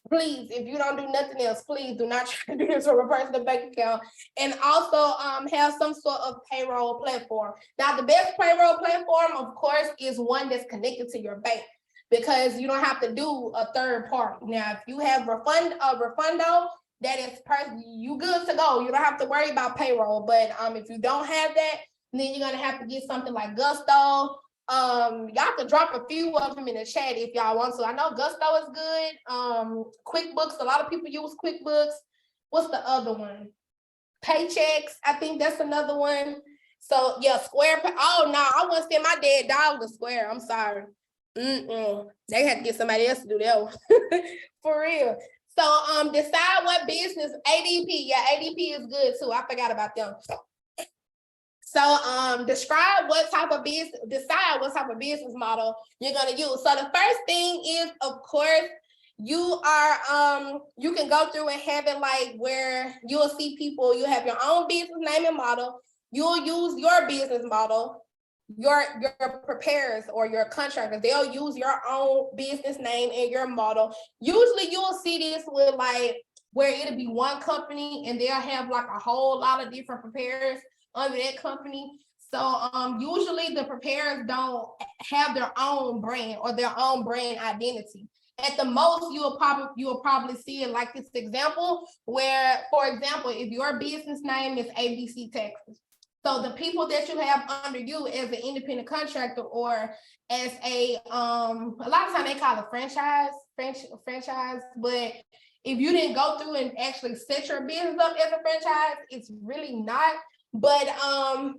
Please, if you don't do nothing else, please do not try to do this from a personal bank account. And also have some sort of payroll platform. Now, the best payroll platform, of course, is one that's connected to your bank, because you don't have to do a third party. Now, if you have Refundo, that is you good to go. You don't have to worry about payroll. But if you don't have that, then you're gonna have to get something like Gusto. Y'all can drop a few of them in the chat if y'all want to. I know Gusto is good. QuickBooks, a lot of people use QuickBooks. What's the other one? Paychex, I think that's another one. So yeah, Square. Oh no, I want to send my dead dog to Square. I'm sorry. They had to get somebody else to do that one. For real. So decide what business. ADP, yeah, ADP is good too. I forgot about them. So decide what type of business model you're gonna use. So the first thing is, of course, you can go through and have it like where you'll see people, you have your own business name and model, you'll use your business model. Your preparers or your contractors, they'll use your own business name and your model. Usually you'll see this with like where it'll be one company and they'll have like a whole lot of different preparers under that company. So usually the preparers don't have their own brand or their own brand identity. at the most, you will probably see it like this example where, for example, if your business name is ABC Texas, so the people that you have under you as an independent contractor or as a lot of times they call it franchise, but if you didn't go through and actually set your business up as a franchise, it's really not. But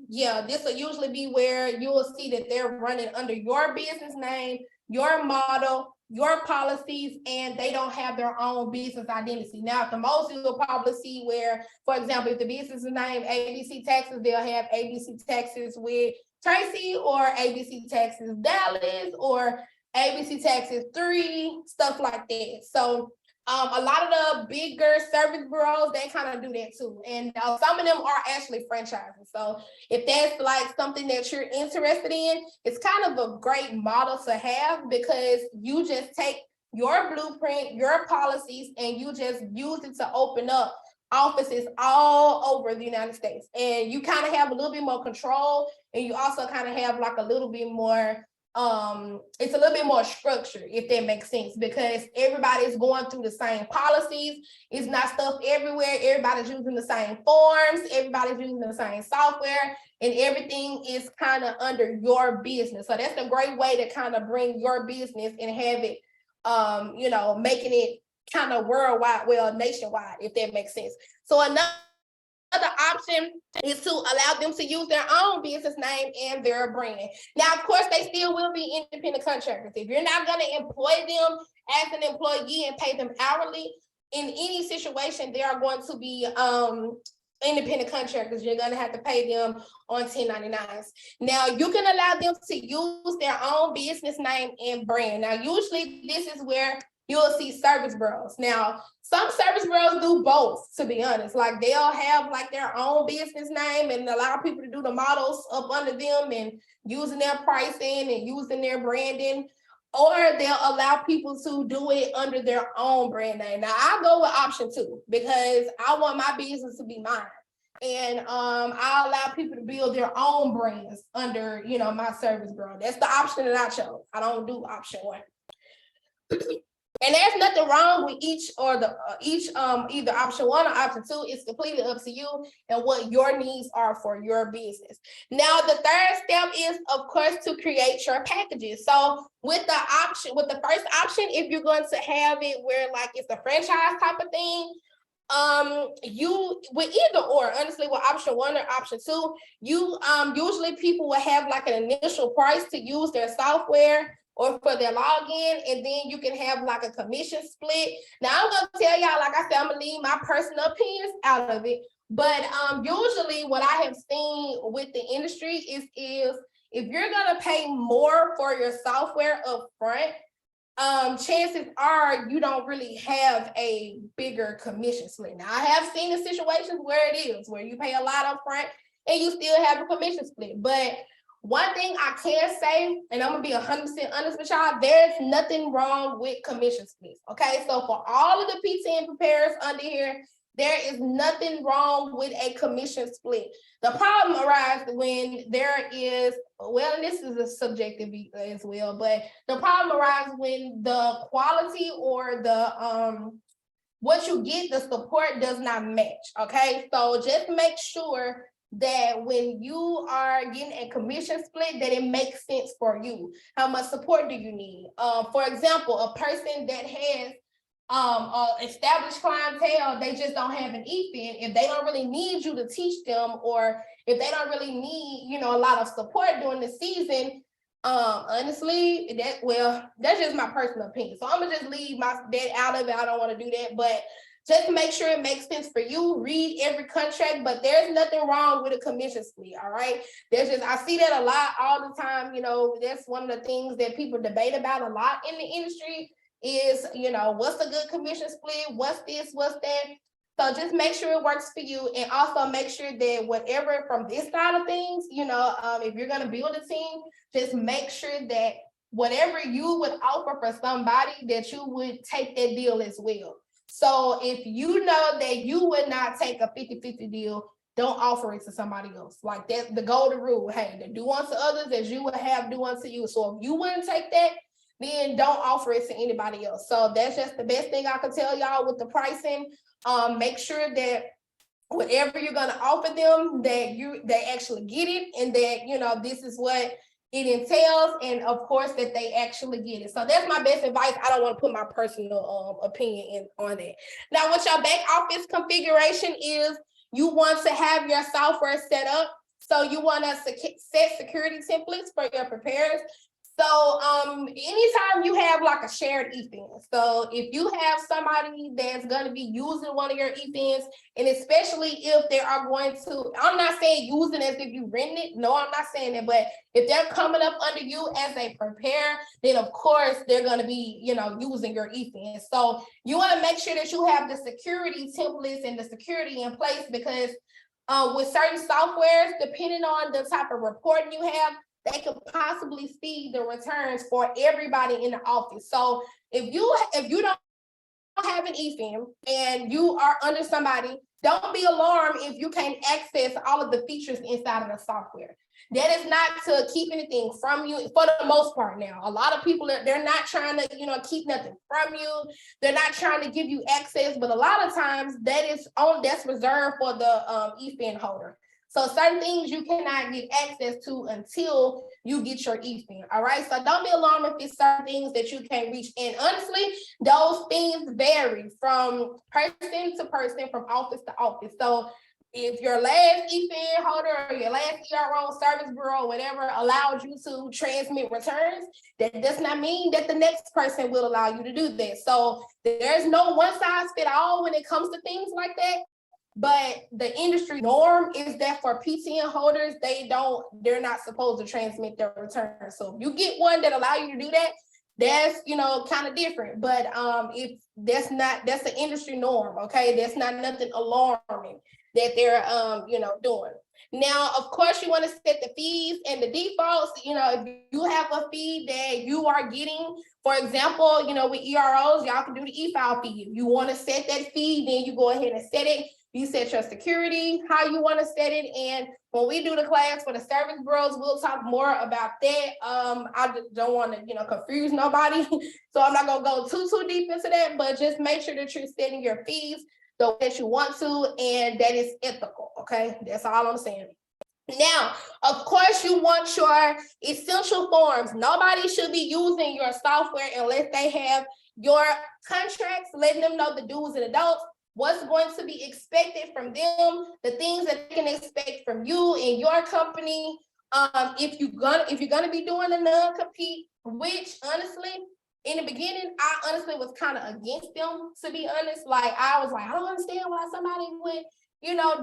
yeah, this will usually be where you will see that they're running under your business name, your model, your policies, and they don't have their own business identity. Now, at the most, you'll probably see where, for example, if the business is named ABC Texas, they'll have ABC Texas with Tracy, or ABC Texas Dallas, or ABC Texas 3, stuff like that. So a lot of the bigger service bureaus, they kind of do that too. And some of them are actually franchises. So if that's like something that you're interested in, it's kind of a great model to have, because you just take your blueprint, your policies, and you just use it to open up offices all over the United States. And you kind of have a little bit more control, and you also kind of have like a little bit more it's a little bit more structured, if that makes sense, because everybody's going through the same policies. It's not stuff everywhere. Everybody's using the same forms. Everybody's using the same software, and everything is kind of under your business. So that's a great way to kind of bring your business and have it, you know, making it kind of worldwide, well, nationwide, if that makes sense. So another option is to allow them to use their own business name and their brand. Now, of course, they still will be independent contractors. If you're not going to employ them as an employee and pay them hourly, in any situation, they are going to be independent contractors. You're going to have to pay them on 1099s. Now, you can allow them to use their own business name and brand. Now, usually this is where you'll see service bureaus. Now, some service bureaus do both, to be honest. Like, they'll have like their own business name and allow people to do the models up under them and using their pricing and using their branding, or they'll allow people to do it under their own brand name. Now, I go with option 2 because I want my business to be mine. And I allow people to build their own brands under, you know, my service bureau. That's the option that I chose. I don't do option 1. And there's nothing wrong with each or the either option 1 or option 2. It's completely up to you and what your needs are for your business. Now, the third step is, of course, to create your packages. So with the first option, if you're going to have it where like it's a franchise type of thing, you with either or, honestly, with option 1 or option 2, you usually people will have like an initial price to use their software or for their login, and then you can have like a commission split. Now, I'm gonna tell y'all, like I said, I'm gonna leave my personal opinions out of it, but usually what I have seen with the industry is if you're gonna pay more for your software up front, chances are you don't really have a bigger commission split. Now, I have seen the situations where it is, where you pay a lot up front and you still have a commission split, but one thing I can say, and I'm gonna be 100% honest with y'all, there's nothing wrong with commission splits, okay? So for all of the PTN preparers under here, there is nothing wrong with a commission split. The problem arises when there is, well, and this is a subjective as well, but the problem arises when the quality or the what you get, the support does not match, okay? So just make sure that when you are getting a commission split, that it makes sense for you. How much support do you need? For example, a person that has established clientele, they just don't have an EFIN. If they don't really need you to teach them, or if they don't really need, you know, a lot of support during the season, honestly, that's just my personal opinion. So I'm gonna just leave that out of it. I don't want to do that, but just make sure it makes sense for you. Read every contract, but there's nothing wrong with a commission split, all right? I see that a lot all the time. You know, that's one of the things that people debate about a lot in the industry is, you know, what's a good commission split? What's this, what's that? So just make sure it works for you, and also make sure that whatever from this side of things, you know, if you're gonna build a team, just make sure that whatever you would offer for somebody, that you would take that deal as well. So if you know that you would not take a 50-50 deal, don't offer it to somebody else. Like that, the golden rule, hey, to do unto others as you would have do unto you. So if you wouldn't take that, then don't offer it to anybody else. So that's just the best thing I can tell y'all with the pricing. Make sure that whatever you're gonna offer them, that they actually get it, and that this is what it entails, and of course that they actually get it. So that's my best advice. I don't want to put my personal opinion on it. Now, what your back office configuration is, you want to have your software set up. So you want to set security templates for your preparers. So anytime you have like a shared event, so if you have somebody that's going to be using one of your events, and especially if they are going to, I'm not saying using as if you rent it, no, I'm not saying that, but if they're coming up under you as a prepare, then of course they're going to be, using your event. So you want to make sure that you have the security templates and the security in place, because with certain softwares, depending on the type of reporting you have, they could possibly see the returns for everybody in the office. So if you don't have an eFIM and you are under somebody, don't be alarmed if you can't access all of the features inside of the software. That is not to keep anything from you for the most part. Now, a lot of people, they're not trying to, keep nothing from you. They're not trying to give you access, but a lot of times that's reserved for the eFIN holder. So certain things you cannot get access to until you get your eFIN, all right? So don't be alarmed if it's certain things that you can't reach. And honestly, those things vary from person to person, from office to office. So if your last eFIN holder or your last ERO, service bureau, whatever, allowed you to transmit returns, that does not mean that the next person will allow you to do that. So there's no one size fit all when it comes to things like that. But the industry norm is that for PTN holders, they're not supposed to transmit their returns. So if you get one that allow you to do that, that's kind of different. But if that's the industry norm, okay? That's not nothing alarming that they're doing. Now, of course, you want to set the fees and the defaults. If you have a fee that you are getting, for example, with EROs, y'all can do the e-file fee. If you want to set that fee, then you go ahead and set it. You set your security, how you want to set it. And when we do the class for the service bureaus, we'll talk more about that. I don't want to, confuse nobody. So I'm not going to go too deep into that, but just make sure that you're setting your fees the way that you want to, and that is ethical, okay? That's all I'm saying. Now, of course, you want your essential forms. Nobody should be using your software unless they have your contracts, letting them know the do's and the don'ts, what's going to be expected from them, the things that they can expect from you and your company. If you're gonna be doing a non-compete, which honestly, in the beginning, I honestly was kind of against them, to be honest. Like, I was like, I don't understand why somebody would,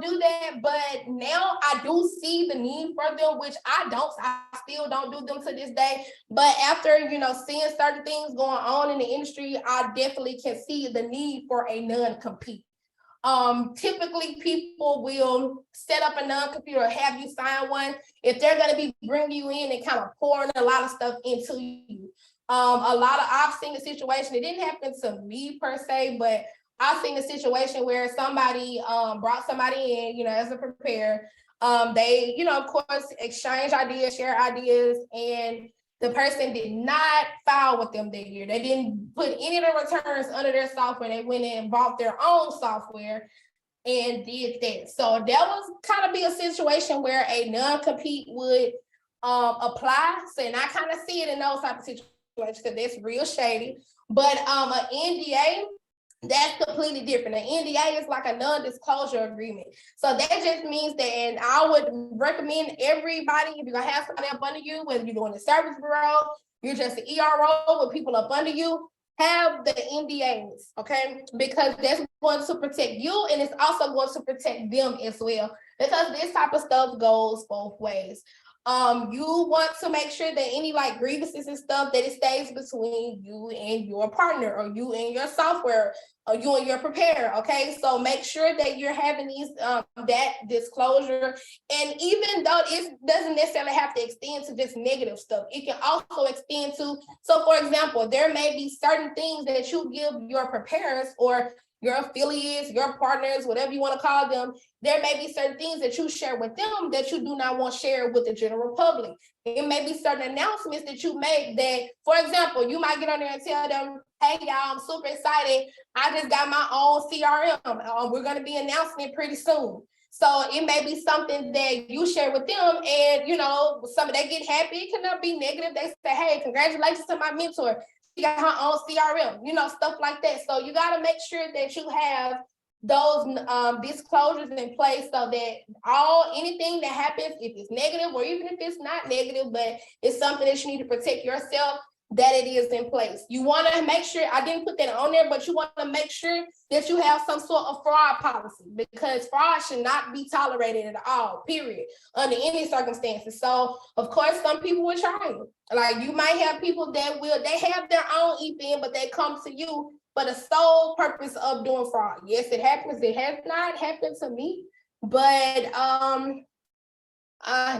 do that. But now I do see the need for them, which I still don't do them to this day. But after, seeing certain things going on in the industry, I definitely can see the need for a non-compete. Typically people will set up a non-compete or have you sign one if they're going to be bringing you in and kind of pouring a lot of stuff into you. I've seen a situation, it didn't happen to me per se, but I've seen a situation where somebody brought somebody in, as a preparer. They, of course, exchange ideas, share ideas, and the person did not file with them that year. They didn't put any of the returns under their software. They went in and bought their own software and did that. So that was kind of be a situation where a non-compete would apply. So, and I kind of see it in those type of situations because that's real shady. But an NDA, that's completely different. An NDA is like a non-disclosure agreement. So that just means that, and I would recommend everybody, if you're gonna have somebody up under you, whether you're doing a service bureau, you're just an ERO with people up under you, have the NDAs, okay? Because that's going to protect you, and it's also going to protect them as well, because this type of stuff goes both ways. You want to make sure that any grievances and stuff, that it stays between you and your partner, or you and your software, or you and your preparer. Okay, so make sure that you're having these that disclosure. And even though it doesn't necessarily have to extend to just negative stuff, it can also extend to, so for example, there may be certain things that you give your preparers, or your affiliates, your partners, whatever you want to call them, there may be certain things that you share with them that you do not want shared with the general public. It may be certain announcements that you make that, for example, you might get on there and tell them, hey, y'all, I'm super excited. I just got my own CRM. We're going to be announcing it pretty soon. So it may be something that you share with them, and they get happy. It cannot be negative. They say, hey, congratulations to my mentor. She got her own CRM, stuff like that. So you got to make sure that you have those disclosures in place so that anything that happens, if it's negative or even if it's not negative, but it's something that you need to protect yourself, that it is in place. You want to make sure, I didn't put that on there, but you want to make sure that you have some sort of fraud policy, because fraud should not be tolerated at all, period, under any circumstances. So of course, some people will try you. Like, you might have people that they have their own EPN, but they come to you for the sole purpose of doing fraud. Yes, it happens. It has not happened to me, but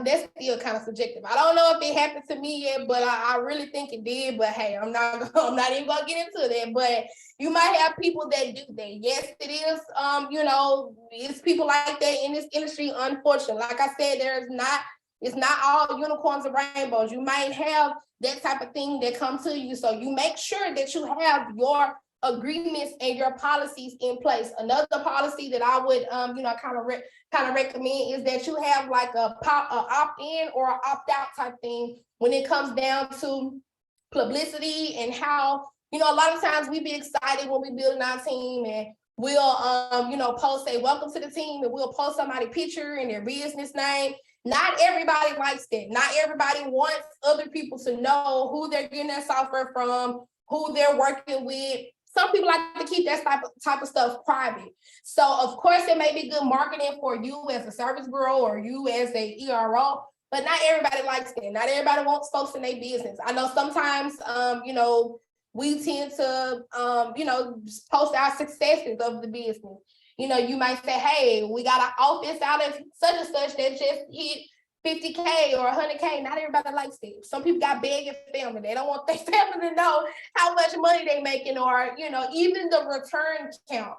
that's still kind of subjective. I don't know if it happened to me yet, but I really think it did. But hey, I'm not even gonna get into that. But you might have people that do that. Yes, it is. It's people like that in this industry. Unfortunately, like I said, it's not all unicorns and rainbows. You might have that type of thing that comes to you. So you make sure that you have your agreements and your policies in place. Another policy that I would kind of recommend is that you have like a opt-in or opt-out type thing when it comes down to publicity, and how a lot of times we be excited when we build our team, and we'll post a welcome to the team, and we'll post somebody's picture and their business name. Not everybody likes that. Not everybody wants other people to know who they're getting their software from, who they're working with. Some people like to keep that type of stuff private. So of course, it may be good marketing for you as a service bureau or you as a ERO, but not everybody likes that. Not everybody wants folks in their business. I know sometimes, we tend to, post our successes of the business. You might say, hey, we got an office out of such and such that just hit 50K or 100K. Not everybody likes that. Some people got begging family. They don't want their family to know how much money they making, or, even the return count.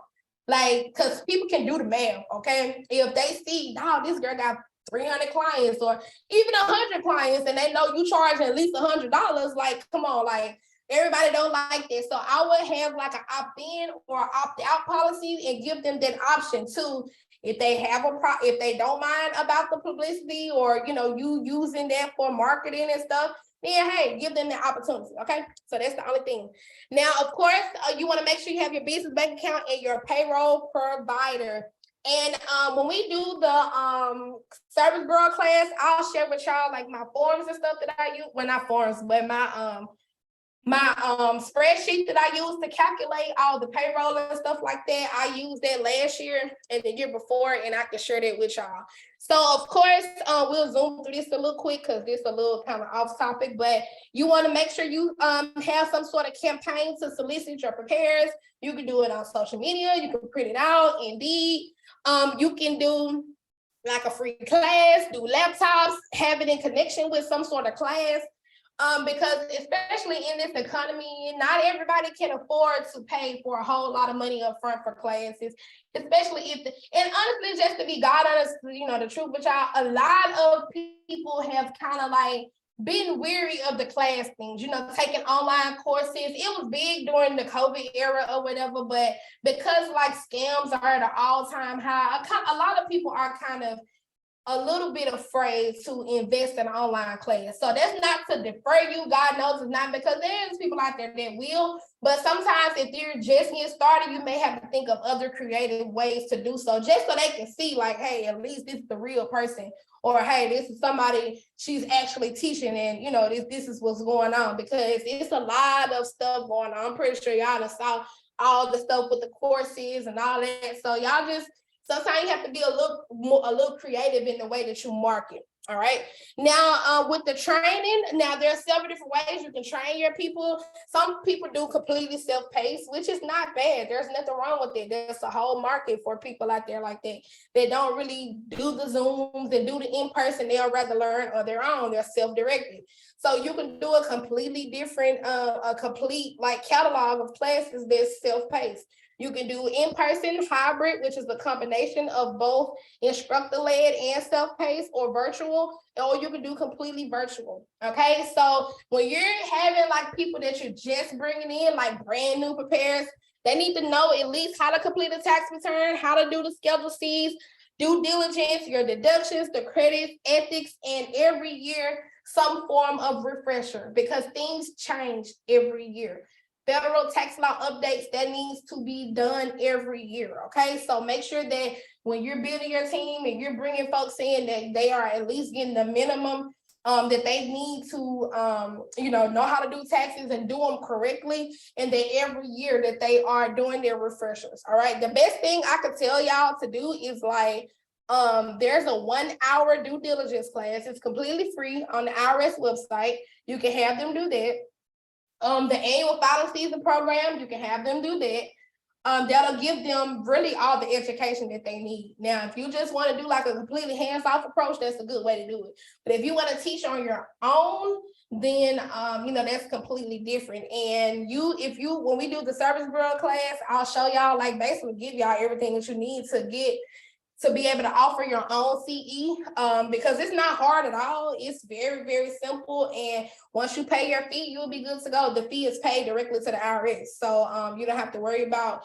Like, because people can do the math, okay? If they see, this girl got 300 clients or even 100 clients, and they know you charge at least $100, like, come on, like, everybody don't like that. So I would have like an opt-in or opt-out policy and give them that option too. If they have if they don't mind about the publicity, or you using that for marketing and stuff, then hey, give them the opportunity. Okay, so that's the only thing. Now, of course, you want to make sure you have your business bank account and your payroll provider. And when we do the service bureau class, I'll share with y'all like my forms and stuff that I use. Well, not forms, but my spreadsheet that I use to calculate all the payroll and stuff like that. I used that last year and the year before, and I can share that with y'all. So of course, we'll zoom through this a little quick because this is a little kind of off topic, but you want to make sure you have some sort of campaign to solicit your preparers. You can do it on social media. You can print it out. Indeed, you can do like a free class, do laptops, have it in connection with some sort of class. Because especially in this economy, not everybody can afford to pay for a whole lot of money up front for classes, especially and honestly, just to be God honest, the truth, but y'all, a lot of people have kind of like been weary of the class things, taking online courses. It was big during the COVID era or whatever, but because like scams are at an all-time high, a lot of people are kind of a little bit afraid to invest in an online class. So that's not to defer you. God knows it's not, because there's people out there that will. But sometimes if you're just getting started, you may have to think of other creative ways to do so, just so they can see like, hey, at least this is the real person. Or, hey, this is somebody, she's actually teaching, and, this is what's going on. Because it's a lot of stuff going on. I'm pretty sure y'all saw all the stuff with the courses and all that. So y'all just, sometimes you have to be a little creative in the way that you market. All right. Now, with the training, now there are several different ways you can train your people. Some people do completely self-paced, which is not bad. There's nothing wrong with it. There's a whole market for people out there like that. They don't really do the Zooms and do the in-person. They'll rather learn on their own. They're self-directed. So you can do a completely different, a complete like catalog of classes that's self-paced. You can do in-person, hybrid, which is a combination of both instructor-led and self-paced, or virtual, or you can do completely virtual. Okay, so when you're having like people that you're just bringing in, like brand new preparers, they need to know at least how to complete a tax return, how to do the Schedule Cs, due diligence, your deductions, the credits, ethics, and every year some form of refresher, because things change every year. Federal tax law updates, that needs to be done every year, okay? So make sure that when you're building your team and you're bringing folks in, that they are at least getting the minimum that they need to, know how to do taxes and do them correctly, and that every year that they are doing their refreshers, all right? The best thing I could tell y'all to do is like, there's a 1 hour due diligence class. It's completely free on the IRS website. You can have them do that. The annual filing season program, you can have them do that. That'll give them really all the education that they need. Now, if you just want to do like a completely hands-off approach, that's a good way to do it. But if you want to teach on your own, then that's completely different. And when we do the service bureau class, I'll show y'all, like basically give y'all everything that you need to be able to offer your own CE, because it's not hard at all. It's very, very simple. And once you pay your fee, you'll be good to go. The fee is paid directly to the IRS. So you don't have to worry about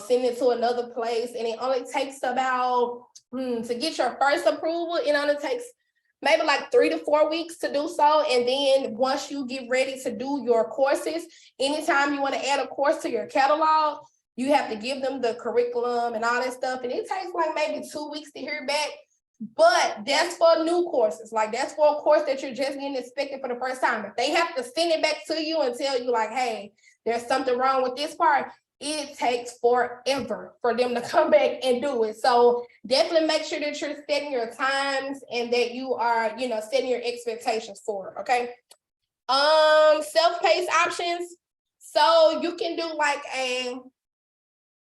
sending it to another place. And it only takes about, to get your first approval, it only takes maybe like 3 to 4 weeks to do so. And then once you get ready to do your courses, anytime you want to add a course to your catalog, you have to give them the curriculum and all that stuff. And it takes like maybe 2 weeks to hear back. But that's for new courses. Like that's for a course that you're just getting inspected for the first time. If they have to send it back to you and tell you like, hey, there's something wrong with this part, it takes forever for them to come back and do it. So definitely make sure that you're setting your times and that you are, setting your expectations for it, okay? Self-paced options. So you can do like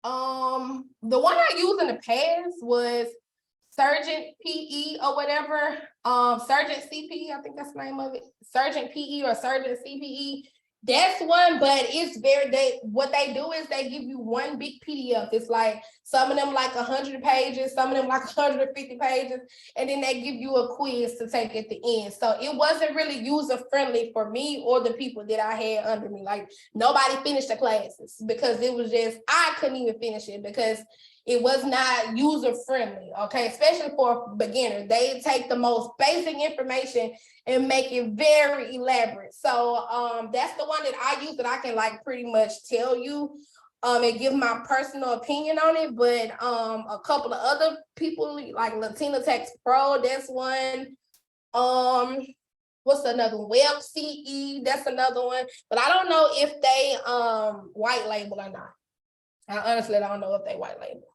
the one I used in the past was Surgent PE or whatever. Surgent CPE, I think that's the name of it. Surgent PE or Surgent CPE. That's one, but it's what they do is they give you one big PDF. It's like some of them like 100 pages, some of them like 150 pages, and then they give you a quiz to take at the end. So it wasn't really user friendly for me or the people that I had under me. Like nobody finished the classes because it was just, I couldn't even finish it because it was not user friendly, okay? Especially for beginners. They take the most basic information and make it very elaborate. So that's the one that I use that I can like pretty much tell you and give my personal opinion on it. But a couple of other people like Latina Tax Pro, that's one. What's another one? Web CE, that's another one. But I don't know if they white label or not. I honestly don't know if they white label.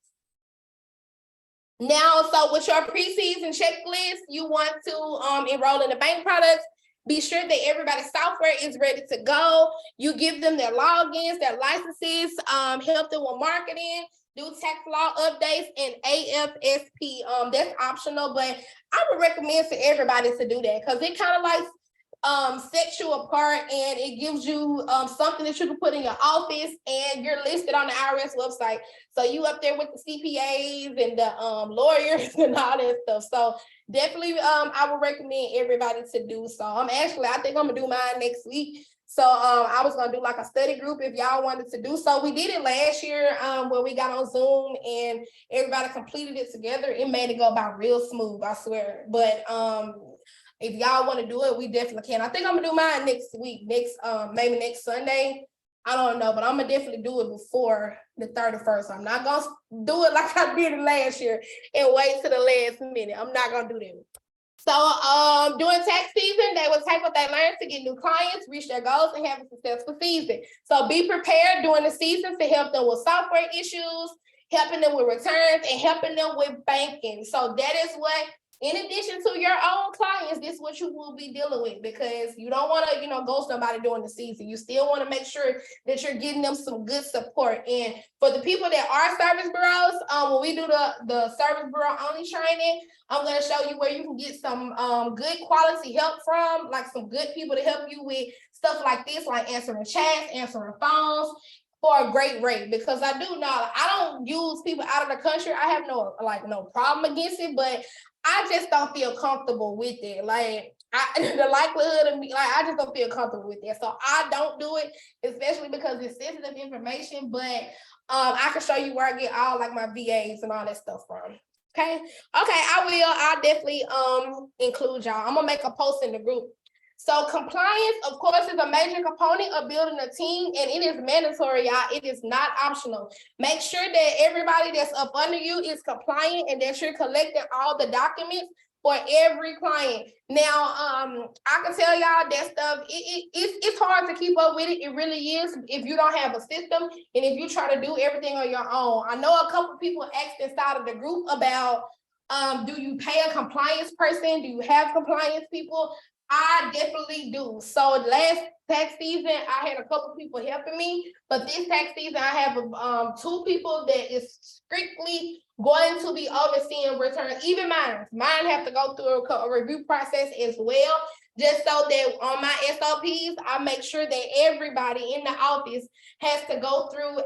Now, so with your pre-season checklist, you want to enroll in the bank products. Be sure that everybody's software is ready to go. You give them their logins, their licenses, help them with marketing, do tax law updates, and AFSP. That's optional, but I would recommend to everybody to do that because it kind of like sets you apart and it gives you something that you can put in your office, and you're listed on the IRS website. So you up there with the CPAs and the lawyers and all that stuff. So definitely I would recommend everybody to do so. I think I'm gonna do mine next week. So I was gonna do like a study group if y'all wanted to do so. We did it last year where we got on Zoom and everybody completed it together. It made it go by real smooth, I swear. But if y'all want to do it, we definitely can. I think I'm gonna do mine next week, maybe next Sunday. I don't know, but I'm gonna definitely do it before the 31st. I'm not gonna do it like I did it last year and wait to the last minute. I'm not gonna do that. So during tax season, they will take what they learned to get new clients, reach their goals, and have a successful season. So be prepared during the season to help them with software issues, helping them with returns, and helping them with banking. So that is what, in addition to your own clients, this is what you will be dealing with, because you don't want to, ghost somebody during the season. You still want to make sure that you're getting them some good support. And for the people that are service bureaus, when we do the service bureau only training, I'm going to show you where you can get some good quality help from, like some good people to help you with stuff like this, like answering chats, answering phones, for a great rate, because I do not, I don't use people out of the country. I have no problem against it, but I just don't feel comfortable with it. Like the likelihood of me, like I just don't feel comfortable with that. So I don't do it, especially because it's sensitive information, but I can show you where I get all like my VAs and all that stuff from. Okay, I'll definitely include y'all. I'm gonna make a post in the group. So compliance, of course, is a major component of building a team, and it is mandatory, y'all. It is not optional. Make sure that everybody that's up under you is compliant and that you're collecting all the documents for every client. Now, I can tell y'all that stuff, it's hard to keep up with it. It really is if you don't have a system and if you try to do everything on your own. I know a couple people asked inside of the group about, do you pay a compliance person? Do you have compliance people? I definitely do. So last tax season, I had a couple people helping me, but this tax season, I have 2 people that is strictly going to be overseeing returns. Even mine have to go through a review process as well, just so that on my SOPs, I make sure that everybody in the office has to go through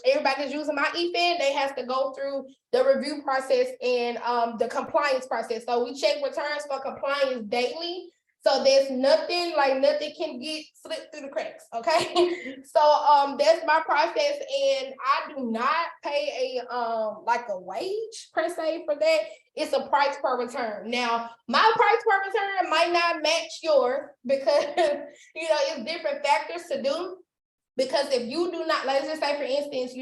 everybody that's using my eFed, they have to go through the review process and the compliance process. So we check returns for compliance daily. So there's nothing can get slipped through the cracks, okay? So that's my process, and I do not pay a wage per se for that. It's a price per return. Now, my price per return might not match yours because it's different factors to do. Because if you do not, let's just say for instance,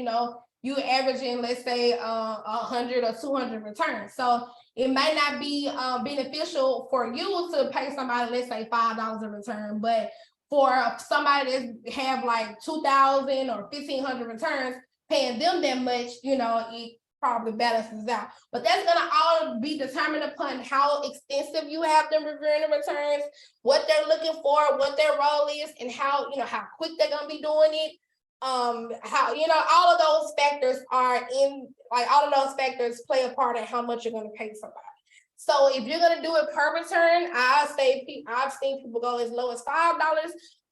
you averaging, let's say 100 or 200 returns. So it might not be beneficial for you to pay somebody, let's say $5 a return, but for somebody that have like 2,000 or 1,500 returns, paying them that much, it probably balances out. But that's gonna all be determined upon how extensive you have them reviewing the returns, what they're looking for, what their role is, and how quick they're gonna be doing it. How all of those factors all of those factors play a part in how much you're going to pay somebody. So if you're going to do it per return, I've seen people go as low as $5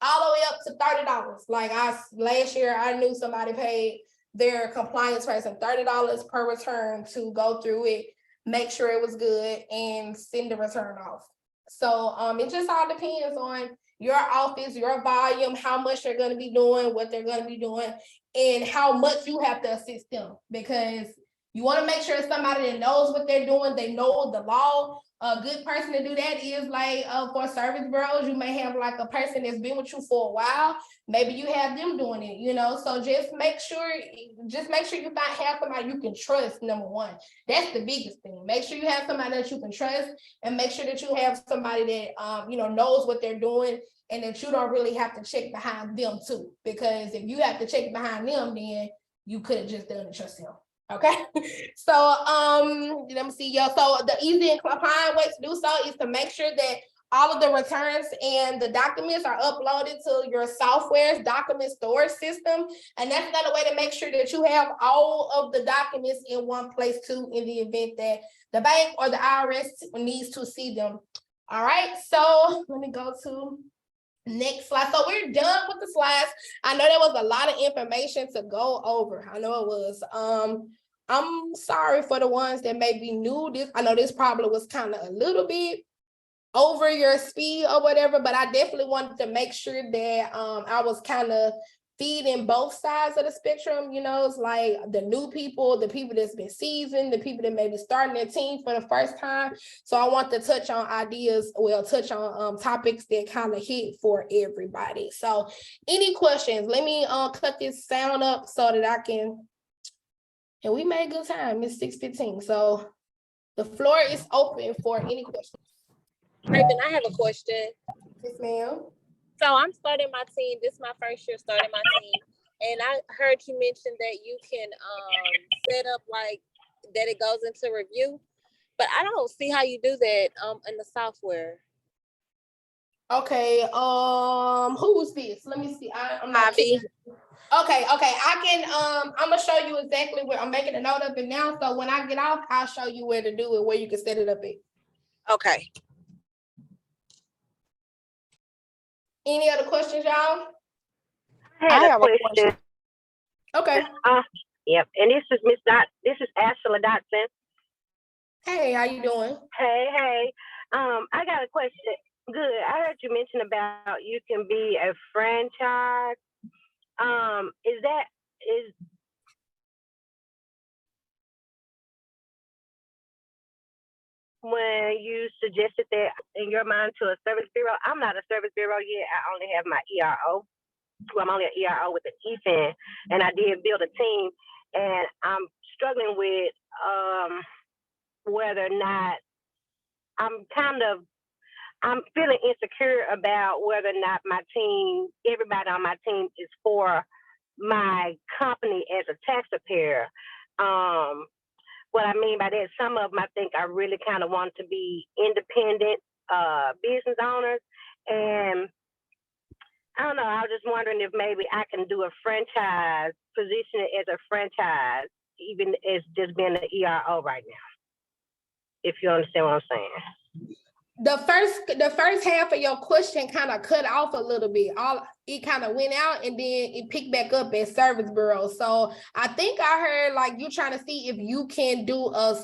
all the way up to $30. Like last year I knew somebody paid their compliance person $30 per return to go through it, make sure it was good, and send the return off. So it just all depends on your office, your volume, how much they're going to be doing, what they're going to be doing, and how much you have to assist them, because you want to make sure it's somebody that knows what they're doing, they know the law. A good person to do that is like for service bureaus, you may have like a person that's been with you for a while. Maybe you have them doing it, so just make sure you have somebody you can trust. Number one, that's the biggest thing. Make sure you have somebody that you can trust, and make sure that you have somebody that knows what they're doing, and that you don't really have to check behind them too. Because if you have to check behind them, then you could have just done it yourself. Okay, so let me see, y'all. So the easy and compliant way to do so is to make sure that all of the returns and the documents are uploaded to your software's document storage system. And that's another way to make sure that you have all of the documents in one place too, in the event that the bank or the IRS needs to see them. All right, so let me go to next slide. So we're done with the slides. I know there was a lot of information to go over. I know it was. I'm sorry for the ones that may be new. I know this probably was kind of a little bit over your speed or whatever, but I definitely wanted to make sure that I was kind of feeding both sides of the spectrum. It's like the new people, the people that's been seasoned, the people that may be starting their team for the first time. So I want to touch on topics that kind of hit for everybody. So any questions? Let me cut this sound up so that I can, and we made good time. It's 6:15. So the floor is open for any questions. Raven, I have a question. Yes, ma'am. So I'm starting my team. This is my first year starting my team. And I heard you mention that you can set up like that it goes into review. But I don't see how you do that in the software. Okay. Who was this? Let me see. I'm not Bobby. Okay. I can I'm gonna show you exactly where I'm making a note of it now. So when I get off, I'll show you where to do it, where you can set it up at. Okay. Any other questions, y'all? I have a question. Okay. Yep. And this is Miss Dot. This is Ashley Dotson. Hey, how you doing? Hey. I got a question. Good. I heard you mention about you can be a franchise. Is when you suggested that in your mind to a service bureau? I'm not a service bureau yet. I only have my ERO. Well, I'm only an ERO with an EFIN, and I did build a team, and I'm struggling with whether or not I'm feeling insecure about whether or not everybody on my team is for my company as a tax preparer. What I mean by that, some of them I think I really kind of want to be independent business owners. And I don't know, I was just wondering if maybe I can do a franchise, position it as a franchise, even as just being an ERO right now. If you understand what I'm saying. The first half of your question kind of cut off a little bit. It kind of went out and then it picked back up at service bureau. So I think I heard like you trying to see if you can do a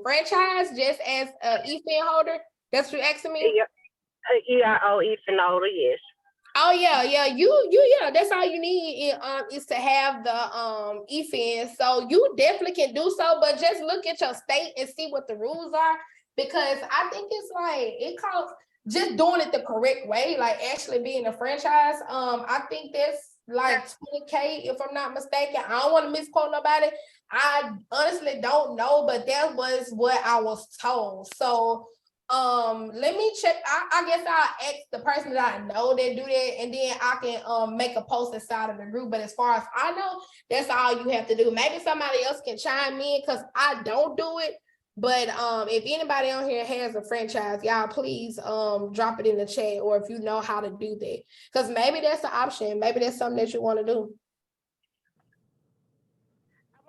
franchise just as a EFIN holder? That's what you're asking me? ERO, EFIN holder, yes. Oh yeah. Yeah. That's all you need is to have the EFIN. So you definitely can do so, but just look at your state and see what the rules are. Because I think it's like it costs just doing it the correct way, like actually being a franchise. I think that's like 20K if I'm not mistaken. I don't want to misquote nobody. I honestly don't know, but that was what I was told. So let me check. I guess I'll ask the person that I know that do that, and then I can make a post inside of the group. But as far as I know, that's all you have to do. Maybe somebody else can chime in because I don't do it. But if anybody on here has a franchise, y'all please drop it in the chat, or if you know how to do that, because maybe that's an option. Maybe that's something that you want to do.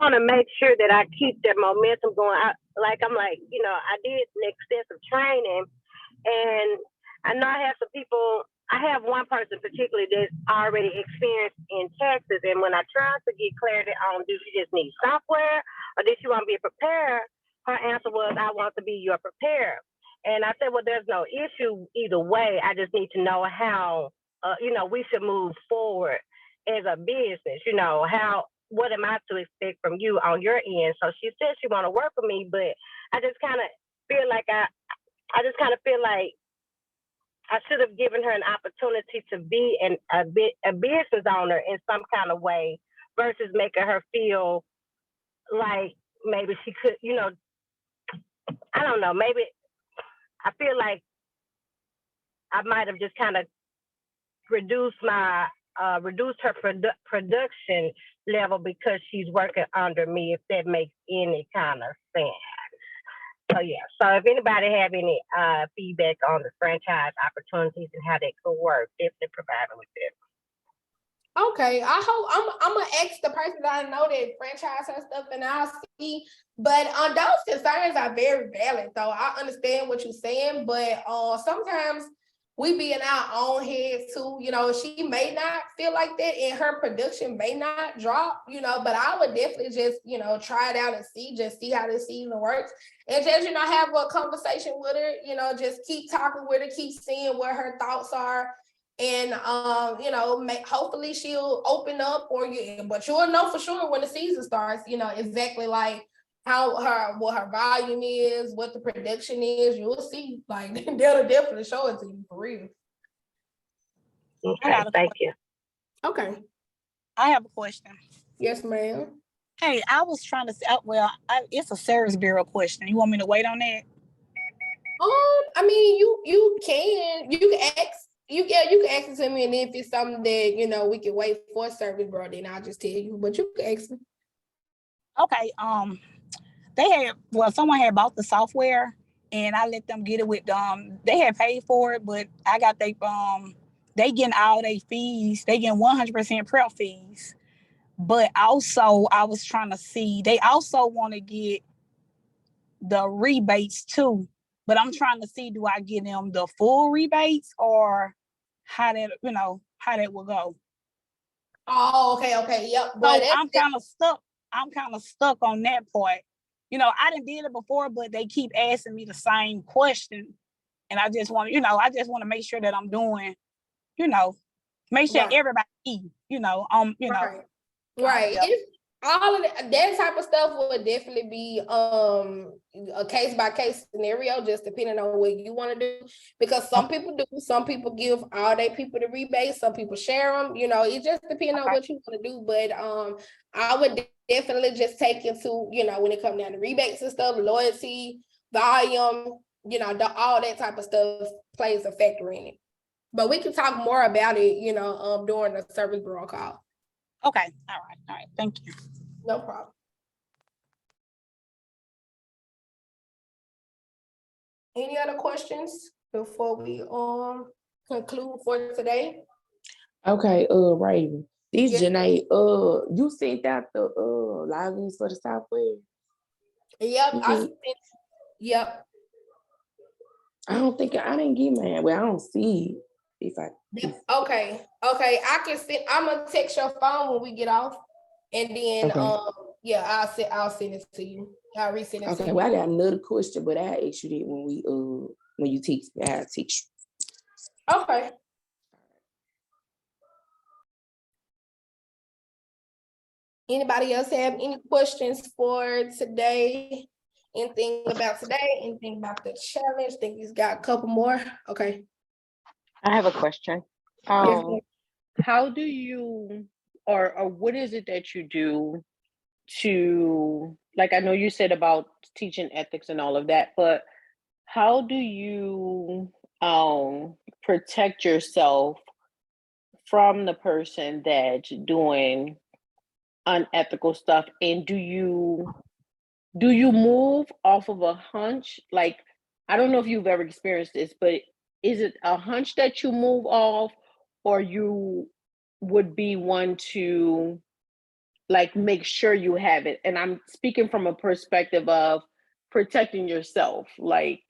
I want to make sure that I keep that momentum going. I did an extensive training, and I know I have some people. I have one person particularly that's already experienced in Texas, and when I tried to get clarity on, do she just need software, or did she want to be a preparer? Her answer was, I want to be your preparer. And I said, well, there's no issue either way. I just need to know how, we should move forward as a business. What am I to expect from you on your end? So she said she want to work with me, but I just kind of feel like I should have given her an opportunity to be a business owner in some kind of way versus making her feel like maybe she could, I don't know, maybe I feel like I might have just kind of reduced her production level because she's working under me, if that makes any kind of sense. So yeah, so if anybody have any feedback on the franchise opportunities and how they could work, definitely provide me with it. Okay, I hope I'm gonna ask the person that I know that franchise and stuff, and I'll see. But those concerns are very valid, though. I understand what you're saying, but sometimes we be in our own head too. She may not feel like that, and her production may not drop. But I would definitely just try it out and see how this season works, and just have a conversation with her. Just keep talking with her, keep seeing what her thoughts are. And hopefully she'll open up, but you'll know for sure when the season starts, exactly like what her volume is, what the production is. You'll see, like they'll definitely show it to you for real. Okay, thank you. Okay. I have a question. Yes, ma'am. Hey, I was trying to say, it's a service bureau question. You want me to wait on that? I mean, you can ask. You can ask it to me, and if it's something that we can wait for a service, bro, then I'll just tell you. But you can ask me. Okay. Someone had bought the software, and I let them get it with them. They had paid for it, but I got they getting all their fees. They getting 100% prep fees. But also, I was trying to see. They also want to get the rebates too. But I'm trying to see, do I give them the full rebates or how that will go? Oh, okay, yep. So But I'm kind of stuck. I'm kind of stuck on that part. You know, I didn't did it before, but they keep asking me the same question. And I just want, I just want to make sure that I'm doing, you know, make sure right. everybody eat, Right. Right. Yep. It's all of that type of stuff would definitely be a case by case scenario, just depending on what you want to do. Because some people do, some people give all their people the rebate, some people share them. It just depends on what you want to do. But I would definitely just take into, when it comes down to rebates and stuff, loyalty, volume, all that type of stuff plays a factor in it. But we can talk more about it, during the service bureau call. Okay. All right. Thank you. No problem. Any other questions before we conclude for today? Okay, Raven. This Yes. Janae, you sent out the logins for the software. Yep, yep. I don't think I didn't get mine. Well, I don't see it. Okay. I can send. I'm gonna text your phone when we get off, and then Okay. I'll send it to you. I'll resend it to Okay, you. well, I got another question, but I asked you that when you text me, I'll text you. Okay. Anybody else have any questions for today? Anything about today? Anything about the challenge? Think he's got a couple more. Okay. I have a question. Yes, How do you, or what is it that you do to, like, I know you said about teaching ethics and all of that, but how do you protect yourself from the person that's doing unethical stuff? And do you move off of a hunch? Like, I don't know if you've ever experienced this, but is it a hunch that you move off, or you would be one to like make sure you have it? And I'm speaking from a perspective of protecting yourself. Like,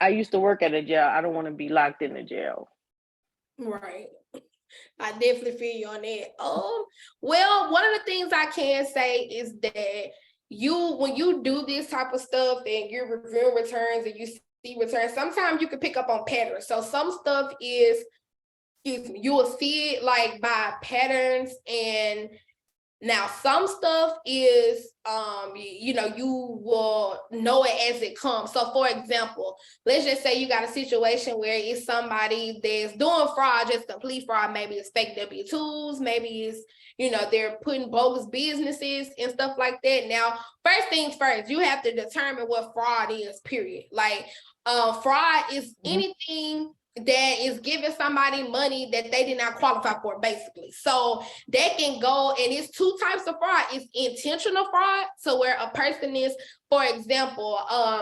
I used to work at a jail. I don't want to be locked in a jail. right. I definitely feel you on that. Well, one of the things I can say is that when you do this type of stuff and you're reviewing returns and you see returns, sometimes you can pick up on patterns. So some stuff is, you will see it like by patterns, and now some stuff is you will know it as it comes. So for example, let's just say you got a situation where it's somebody that's doing fraud, just complete fraud. Maybe it's fake W-2s, maybe it's they're putting bogus businesses and stuff like that. Now, first things first, you have to determine what fraud is, period. Like fraud is anything that is giving somebody money that they did not qualify for, basically. So they can go, and it's two types of fraud. It's intentional fraud, so where a person is, for example,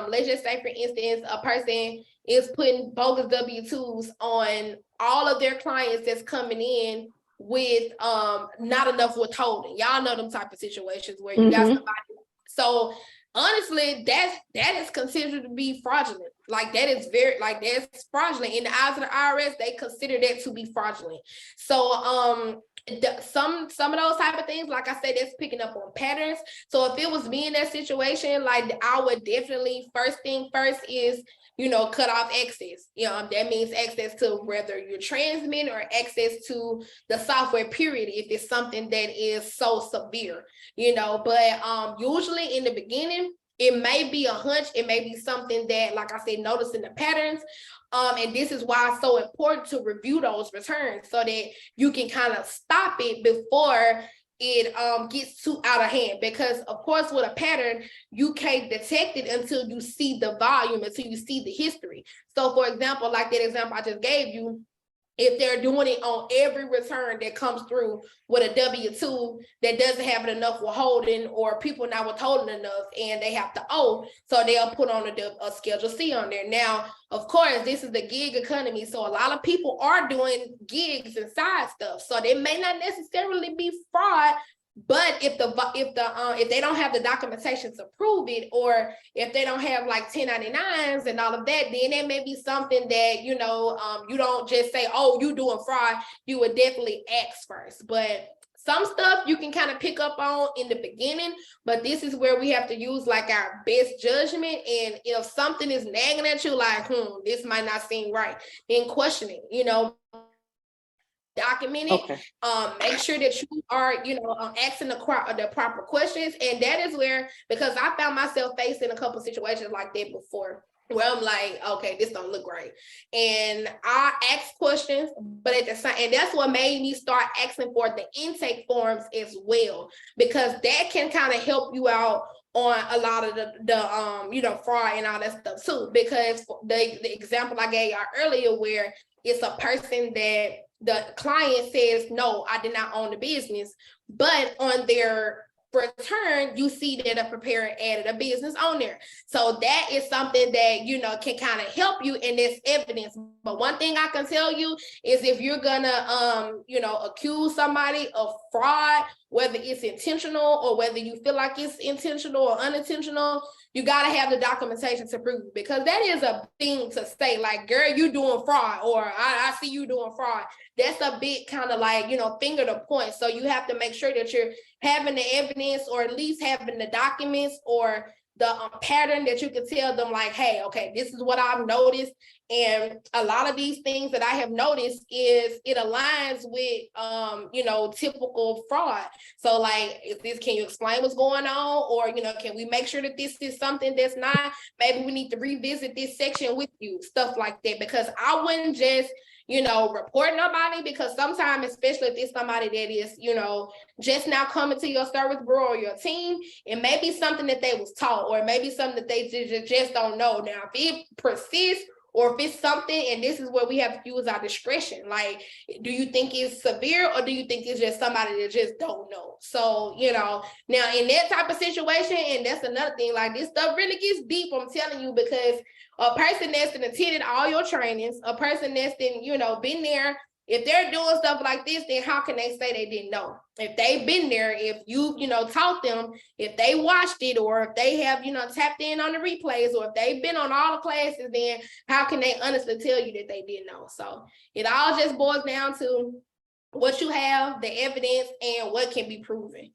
let's just say, for instance, a person is putting bogus W-2s on all of their clients that's coming in with not enough withholding. Y'all know them type of situations where you got somebody. So honestly, that is considered to be fraudulent. Like that is that's fraudulent in the eyes of the IRS. They consider that to be fraudulent. So some of those type of things, like I said, that's picking up on patterns. So if it was me in that situation, like I would definitely, first thing first is cut off access. That means access to whether you're transmitting or access to the software, period, if it's something that is so severe, but usually in the beginning, it may be a hunch, it may be something that, like I said, noticing the patterns. And this is why it's so important to review those returns so that you can kind of stop it before it gets too out of hand. Because of course, with a pattern, you can't detect it until you see the volume, until you see the history. So for example, like that example I just gave you, if they're doing it on every return that comes through with a W-2 that doesn't have enough withholding, or people not withholding enough and they have to owe, so they'll put on a Schedule C on there. Now, of course, this is the gig economy, so a lot of people are doing gigs and side stuff, so they may not necessarily be fraud. But if they don't have the documentation to prove it, or if they don't have like 1099s and all of that, then that may be something that you don't just say, oh, you doing fraud. You would definitely ask first. But some stuff you can kind of pick up on in the beginning, but this is where we have to use like our best judgment. And if something is nagging at you, like, this might not seem right, then question it, document it. Okay. Make sure that you are, asking the proper questions. And that is where, because I found myself facing a couple situations like that before, where I'm like, okay, this don't look right. And I ask questions, but at the same, and that's what made me start asking for the intake forms as well, because that can kind of help you out on a lot of the fraud and all that stuff too. Because the example I gave y'all earlier, where it's a person that the client says, no, I did not own the business, but on their return, you see that a preparer added a business on there. So that is something that, can kind of help you in this evidence. But one thing I can tell you is, if you're gonna, accuse somebody of fraud, whether it's intentional or whether you feel like it's intentional or unintentional, you got to have the documentation to prove it, because that is a thing to say, like, girl, you doing fraud, or I see you doing fraud. That's a big kind of like, finger to point. So you have to make sure that you're having the evidence, or at least having the documents or the pattern that you can tell them, like, hey, okay, this is what I've noticed. And a lot of these things that I have noticed is it aligns with, typical fraud. So like, can you explain what's going on? Or, can we make sure that this is something that's not, maybe we need to revisit this section with you, stuff like that. Because I wouldn't just, report nobody, because sometimes, especially if it's somebody that is, just now coming to your service bureau or your team, it may be something that they was taught, or maybe something that they just don't know. Now, if it persists, or if it's something, and this is where we have to use our discretion, like, do you think it's severe, or do you think it's just somebody that just don't know? So, now in that type of situation, and that's another thing, like, this stuff really gets deep, I'm telling you, because a person that's attended all your trainings, a person that's been there, if they're doing stuff like this, then how can they say they didn't know? If they've been there, if you, taught them, if they watched it, or if they have, tapped in on the replays, or if they've been on all the classes, then how can they honestly tell you that they didn't know? So it all just boils down to what you have, the evidence, and what can be proven.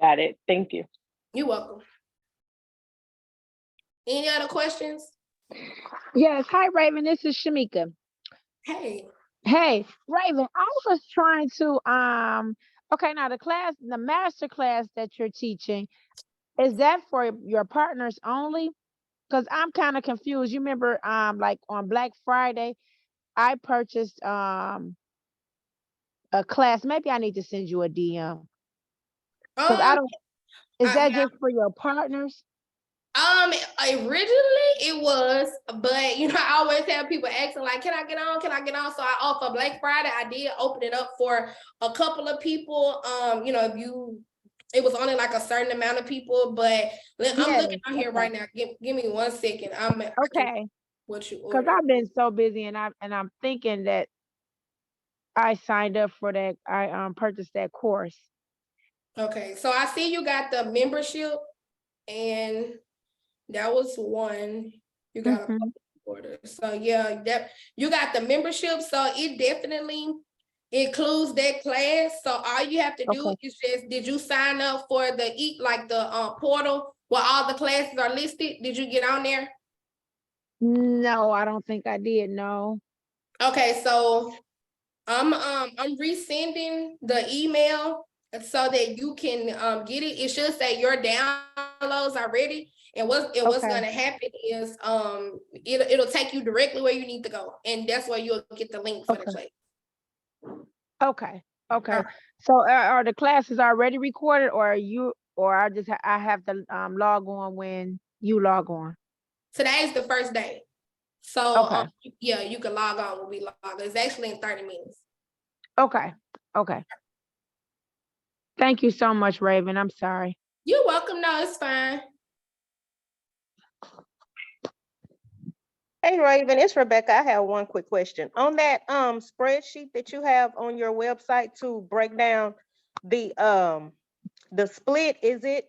Got it. Thank you. You're welcome. Any other questions? Yes. Hi, Raven. This is Shamika. Hey. Hey, Raven, I was trying to okay, now the master class that you're teaching, is that for your partners only? Because I'm kind of confused. You remember like on Black Friday, I purchased a class. Maybe I need to send you a DM. Because I don't, is that just for your partners? Originally it was, but I always have people asking, like, can I get on? Can I get on? So I offer Black Friday. I did open it up for a couple of people. It was only like a certain amount of people, but I'm looking on here right now. Give me 1 second. Okay. What you Because ordered. I've been so busy, and I'm thinking that I signed up for that. I purchased that course. Okay, so I see you got the membership, and that was one. You got a order. So yeah, that you got the membership. So it definitely includes that class. So all you have to do is just, did you sign up for the portal where all the classes are listed? Did you get on there? No, I don't think I did. No. Okay, so I'm resending the email so that you can get it. It should say your downloads are ready. And what's gonna happen is it'll take you directly where you need to go, and that's where you'll get the link for the class. Okay. So are the classes already recorded, or I have to log on when you log on? Today's the first day. So Okay. you can log on when we log on. It's actually in 30 minutes. Okay. Thank you so much, Raven. I'm sorry. You're welcome. No, it's fine. Hey Raven, it's Rebecca. I have one quick question. On that spreadsheet that you have on your website to break down the split, is it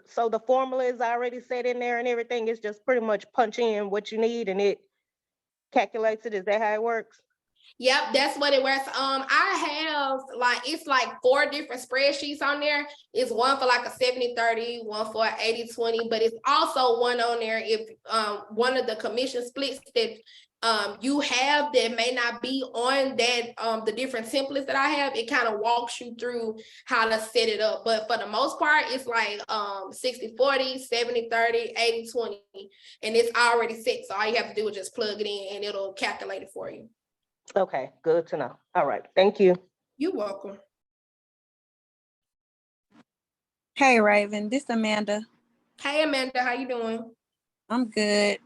so the formula is already set in there and everything? It's just pretty much punch in what you need and it calculates it. Is that how it works? Yep, that's what it was. I have it's like 4 different spreadsheets on there. It's one for like a 70-30, one for 80-20, but it's also one on there if one of the commission splits that you have that may not be on that the different templates that I have, it kind of walks you through how to set it up. But for the most part, it's like 60-40, 70-30, 80-20, and it's already set. So all you have to do is just plug it in and it'll calculate it for you. Okay, good to know. All right, thank you. You're welcome. Hey Raven, this Amanda. Hey Amanda, how you doing? I'm good.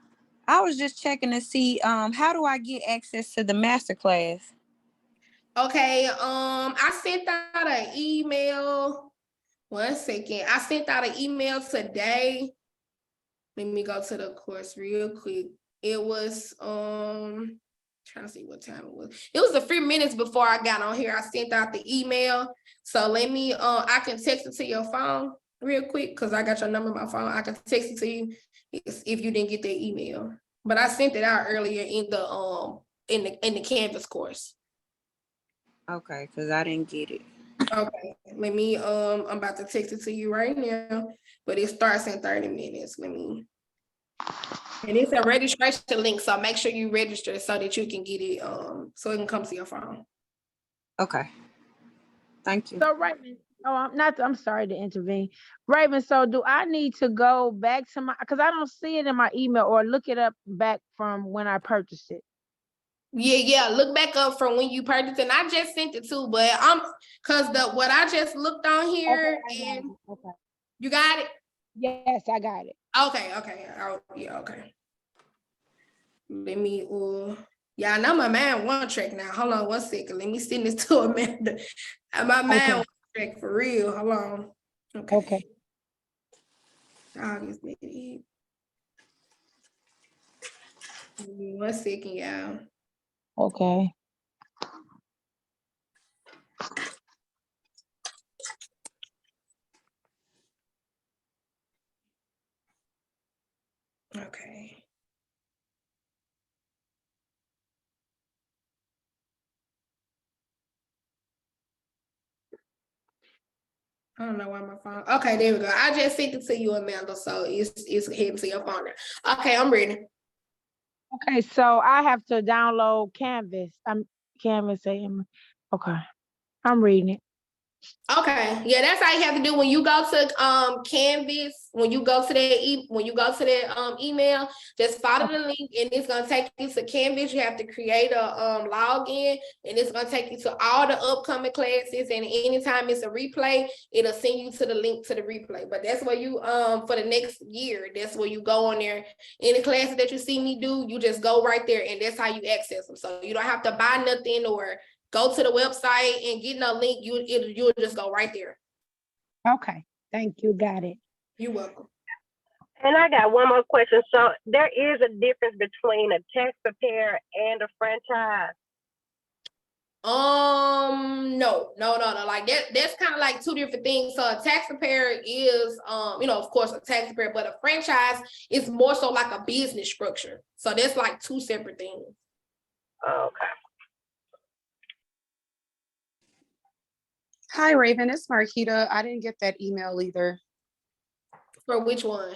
I was just checking to see how do I get access to the masterclass? Okay, I sent out an email. 1 second. I sent out an email today. Let me go to the course real quick. It was trying to see what time it was. It was a few minutes before I got on here. I sent out the email. So let me I can text it to your phone real quick because I got your number on my phone. I can text it to you if you didn't get that email. But I sent it out earlier in the Canvas course. Okay, because I didn't get it. Okay, let me I'm about to text it to you right now, but it starts in 30 minutes. And it's a registration link, so make sure you register so that you can get it so it can come to your phone. Okay. Thank you. So Raven, I'm sorry to intervene. Raven, so do I need to go back to because I don't see it in my email or look it up back from when I purchased it? Yeah. Look back up from when you purchased it. And I just sent it too, but what I just looked on here and Okay. you got it? Yes, I got it. Okay. Oh, yeah, okay. Let me yeah, I know my man one track now. Hold on 1 second. Let me send this to Amanda. My man one track for real. Hold on. Okay. August, maybe. Give me 1 second, y'all. Okay. Okay. I don't know why my phone. Okay, there we go. I just sent it to you, Amanda. So it's heading to your phone now. Okay, I'm ready. Okay, so I have to download Canvas. Canvas AM. Okay, I'm reading it. Okay, yeah, that's how you have to do when you go to Canvas. When you go to that email, just follow the link, and it's gonna take you to Canvas. You have to create a login, and it's gonna take you to all the upcoming classes. And anytime it's a replay, it'll send you to the link to the replay. But that's where you for the next year. That's where you go on there. Any classes that you see me do, you just go right there, and that's how you access them. So you don't have to buy nothing or go to the website and get no link. You'll just go right there. Okay, thank you. Got it. You're welcome. And I got one more question. So there is a difference between a tax preparer and a franchise. No. Like that's kind of like 2 different things. So a tax preparer is of course a tax preparer, but a franchise is more so like a business structure. So that's like 2 separate things. Okay. Hi, Raven, it's Marquita. I didn't get that email either. For which one?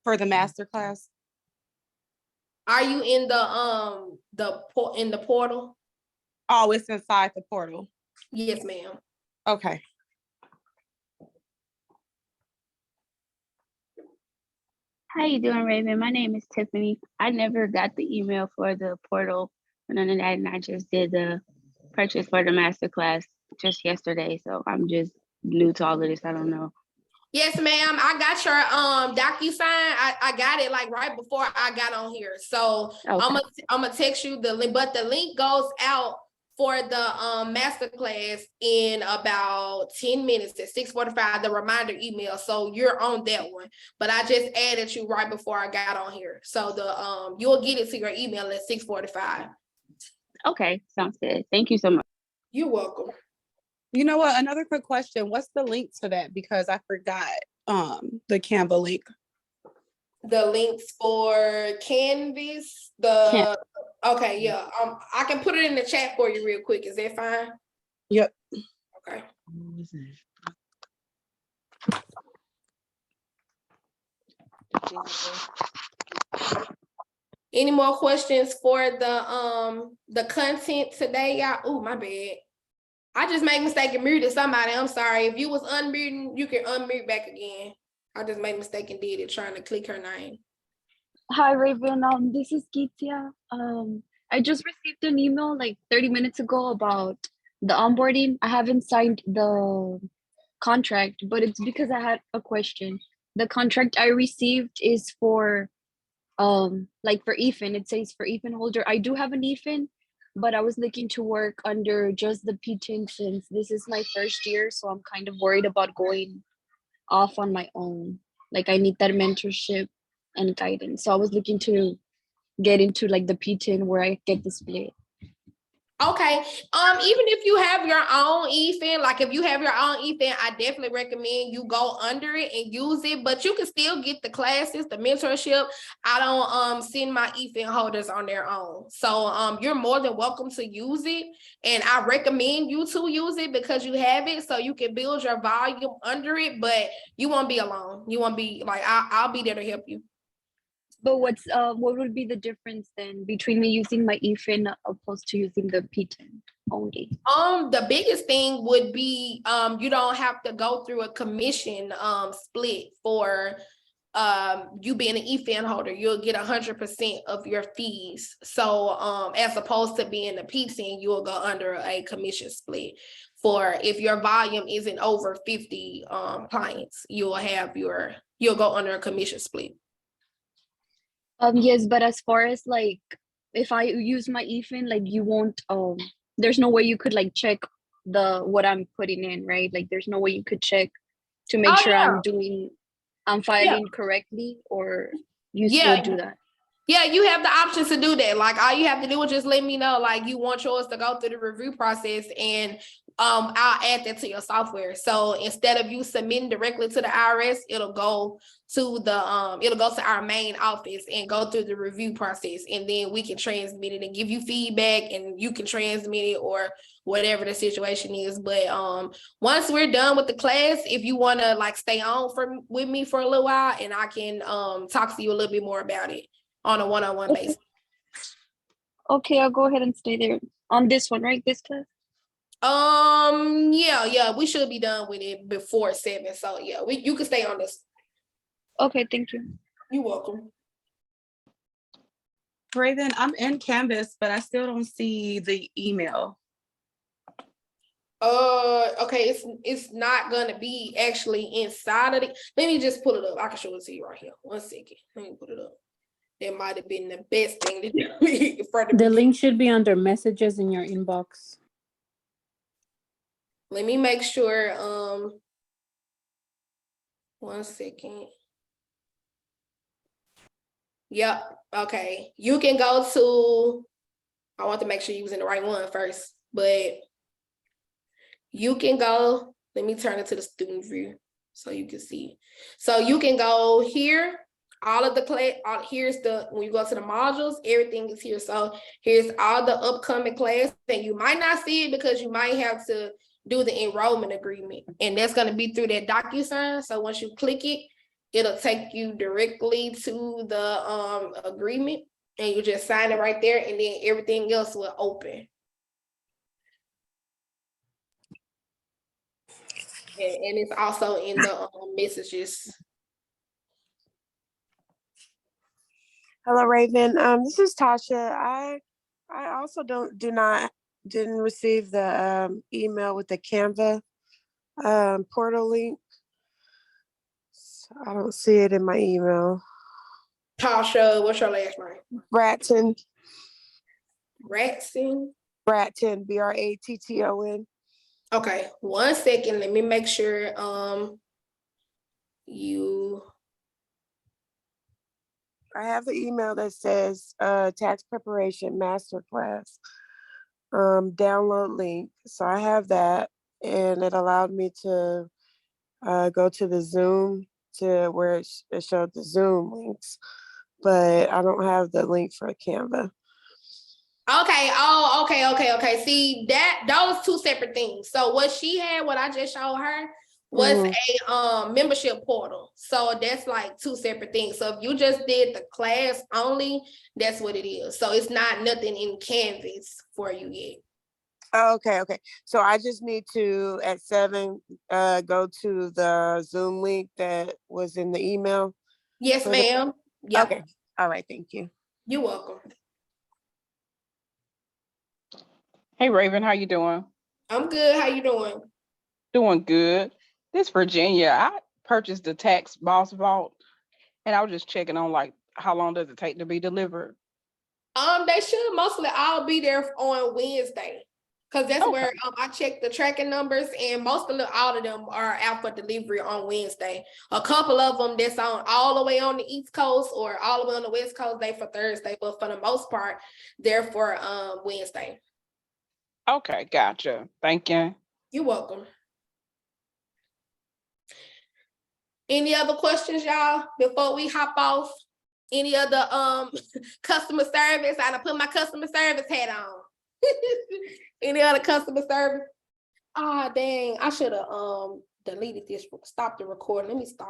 For the masterclass. Are you in the portal? Oh, it's inside the portal. Yes, ma'am. Okay. How you doing, Raven? My name is Tiffany. I never got the email for the portal or none of that, and I just did the purchase for the masterclass just yesterday. So I'm just new to all of this. I don't know. Yes, ma'am. I got your DocuSign. I got it like right before I got on here. So okay. I'm gonna text you the link, but the link goes out for the masterclass in about 10 minutes at 6:45, the reminder email. So you're on that one. But I just added you right before I got on here. So the you'll get it to your email at 6:45. Okay, sounds good. Thank you so much. You're welcome. You know what? Another quick question. What's the link to that? Because I forgot the Canva link. The links for Canvas, Okay, yeah. I can put it in the chat for you real quick. Is that fine? Yep. Okay. Any more questions for the content today, y'all? Oh, my bad. I just made a mistake and muted somebody. I'm sorry. If you was unmuting, you can unmute back again. I just made a mistake and did it trying to click her name. Hi, Raven. This is Geetia. I just received an email like 30 minutes ago about the onboarding. I haven't signed the contract, but it's because I had a question. The contract I received is for like for EFIN. It says for EFIN holder. I do have an EFIN, but I was looking to work under just the PTIN since this is my first year, so I'm kind of worried about going off on my own. Like I need that mentorship and guidance. So I was looking to get into like the PTIN where I get the split. Okay. Even if you have your own EFIN, like if you have your own EFIN, I definitely recommend you go under it and use it, but you can still get the classes, the mentorship. I don't send my EFIN holders on their own. So you're more than welcome to use it. And I recommend you to use it because you have it so you can build your volume under it, but you won't be alone. You won't be like, I'll be there to help you. But what would be the difference then between me using my EFIN opposed to using the PTIN only? The biggest thing would be you don't have to go through a commission split for you being an EFIN holder. You'll get 100% of your fees. So as opposed to being a PTIN, you'll go under a commission split. For if your volume isn't over 50 clients, you'll go under a commission split. Yes, but as far as like if I use my EFIN, like you won't there's no way you could like check what I'm putting in, right? Like there's no way you could check to make sure I'm filing correctly, or you still do that? Yeah, you have the options to do that. Like all you have to do is just let me know like you want yours to go through the review process, and I'll add that to your software. So instead of you submitting directly to the IRS, it'll go to our main office and go through the review process, and then we can transmit it and give you feedback, and you can transmit it or whatever the situation is. But once we're done with the class, if you want to like stay on with me for a little while, and I can talk to you a little bit more about it on a one-on-one basis. Okay, I'll go ahead and stay there on this one, right? This class? Yeah, we should be done with it before 7. So yeah, you can stay on this. Okay, thank you. You're welcome. Raven, I'm in Canvas, but I still don't see the email. Okay, it's not gonna be actually inside of it. Let me just pull it up. I can show it to you right here. 1 second. Let me put it up. That might have been the best thing to do. The link should be under messages in your inbox. Let me make sure. 1 second. Yep. Okay. You can go to, I want to make sure you was in the right one first, but you can go, let me turn it to the student view so you can see. So you can go here, all of the class, when you go to the modules, everything is here. So here's all the upcoming class, and you might not see it because you might have to do the enrollment agreement, and that's going to be through that DocuSign. So once you click it, it'll take you directly to the agreement, and you just sign it right there, and then everything else will open. And it's also in the messages. Hello, Raven. This is Tasha. I also didn't receive the email with the Canva portal link. I don't see it in my email. Tasha, what's your last name? Bratton. Bratton? Bratton, Bratton. Okay, 1 second. Let me make sure I have the email that says tax preparation masterclass. Download link. So I have that, and it allowed me to go to the Zoom to where it showed the Zoom links, but I don't have the link for Canva. Okay, oh, okay. See, those two separate things. So what she had, what I just showed her, was a membership portal. So that's like two separate things. So if you just did the class only, that's what it is. So it's not nothing in Canvas for you yet. Okay. So I just need to at 7 go to the Zoom link that was in the email. Yes, ma'am. Yeah. Okay. All right. Thank you. You're welcome. Hey Raven, how you doing? I'm good. How you doing? Doing good. This Virginia, I purchased the Tax Boss Vault, and I was just checking on like how long does it take to be delivered? They should mostly all be there on Wednesday. Cause that's where I check the tracking numbers, and all of them are out for delivery on Wednesday. A couple of them that's on all the way on the East Coast or all the way on the West Coast, they for Thursday, but for the most part, they're for Wednesday. Okay, gotcha. Thank you. You're welcome. Any other questions, y'all, before we hop off? Any other customer service? I done put my customer service hat on. Any other customer service? Ah, dang, I should have deleted this, stop the recording. Let me stop.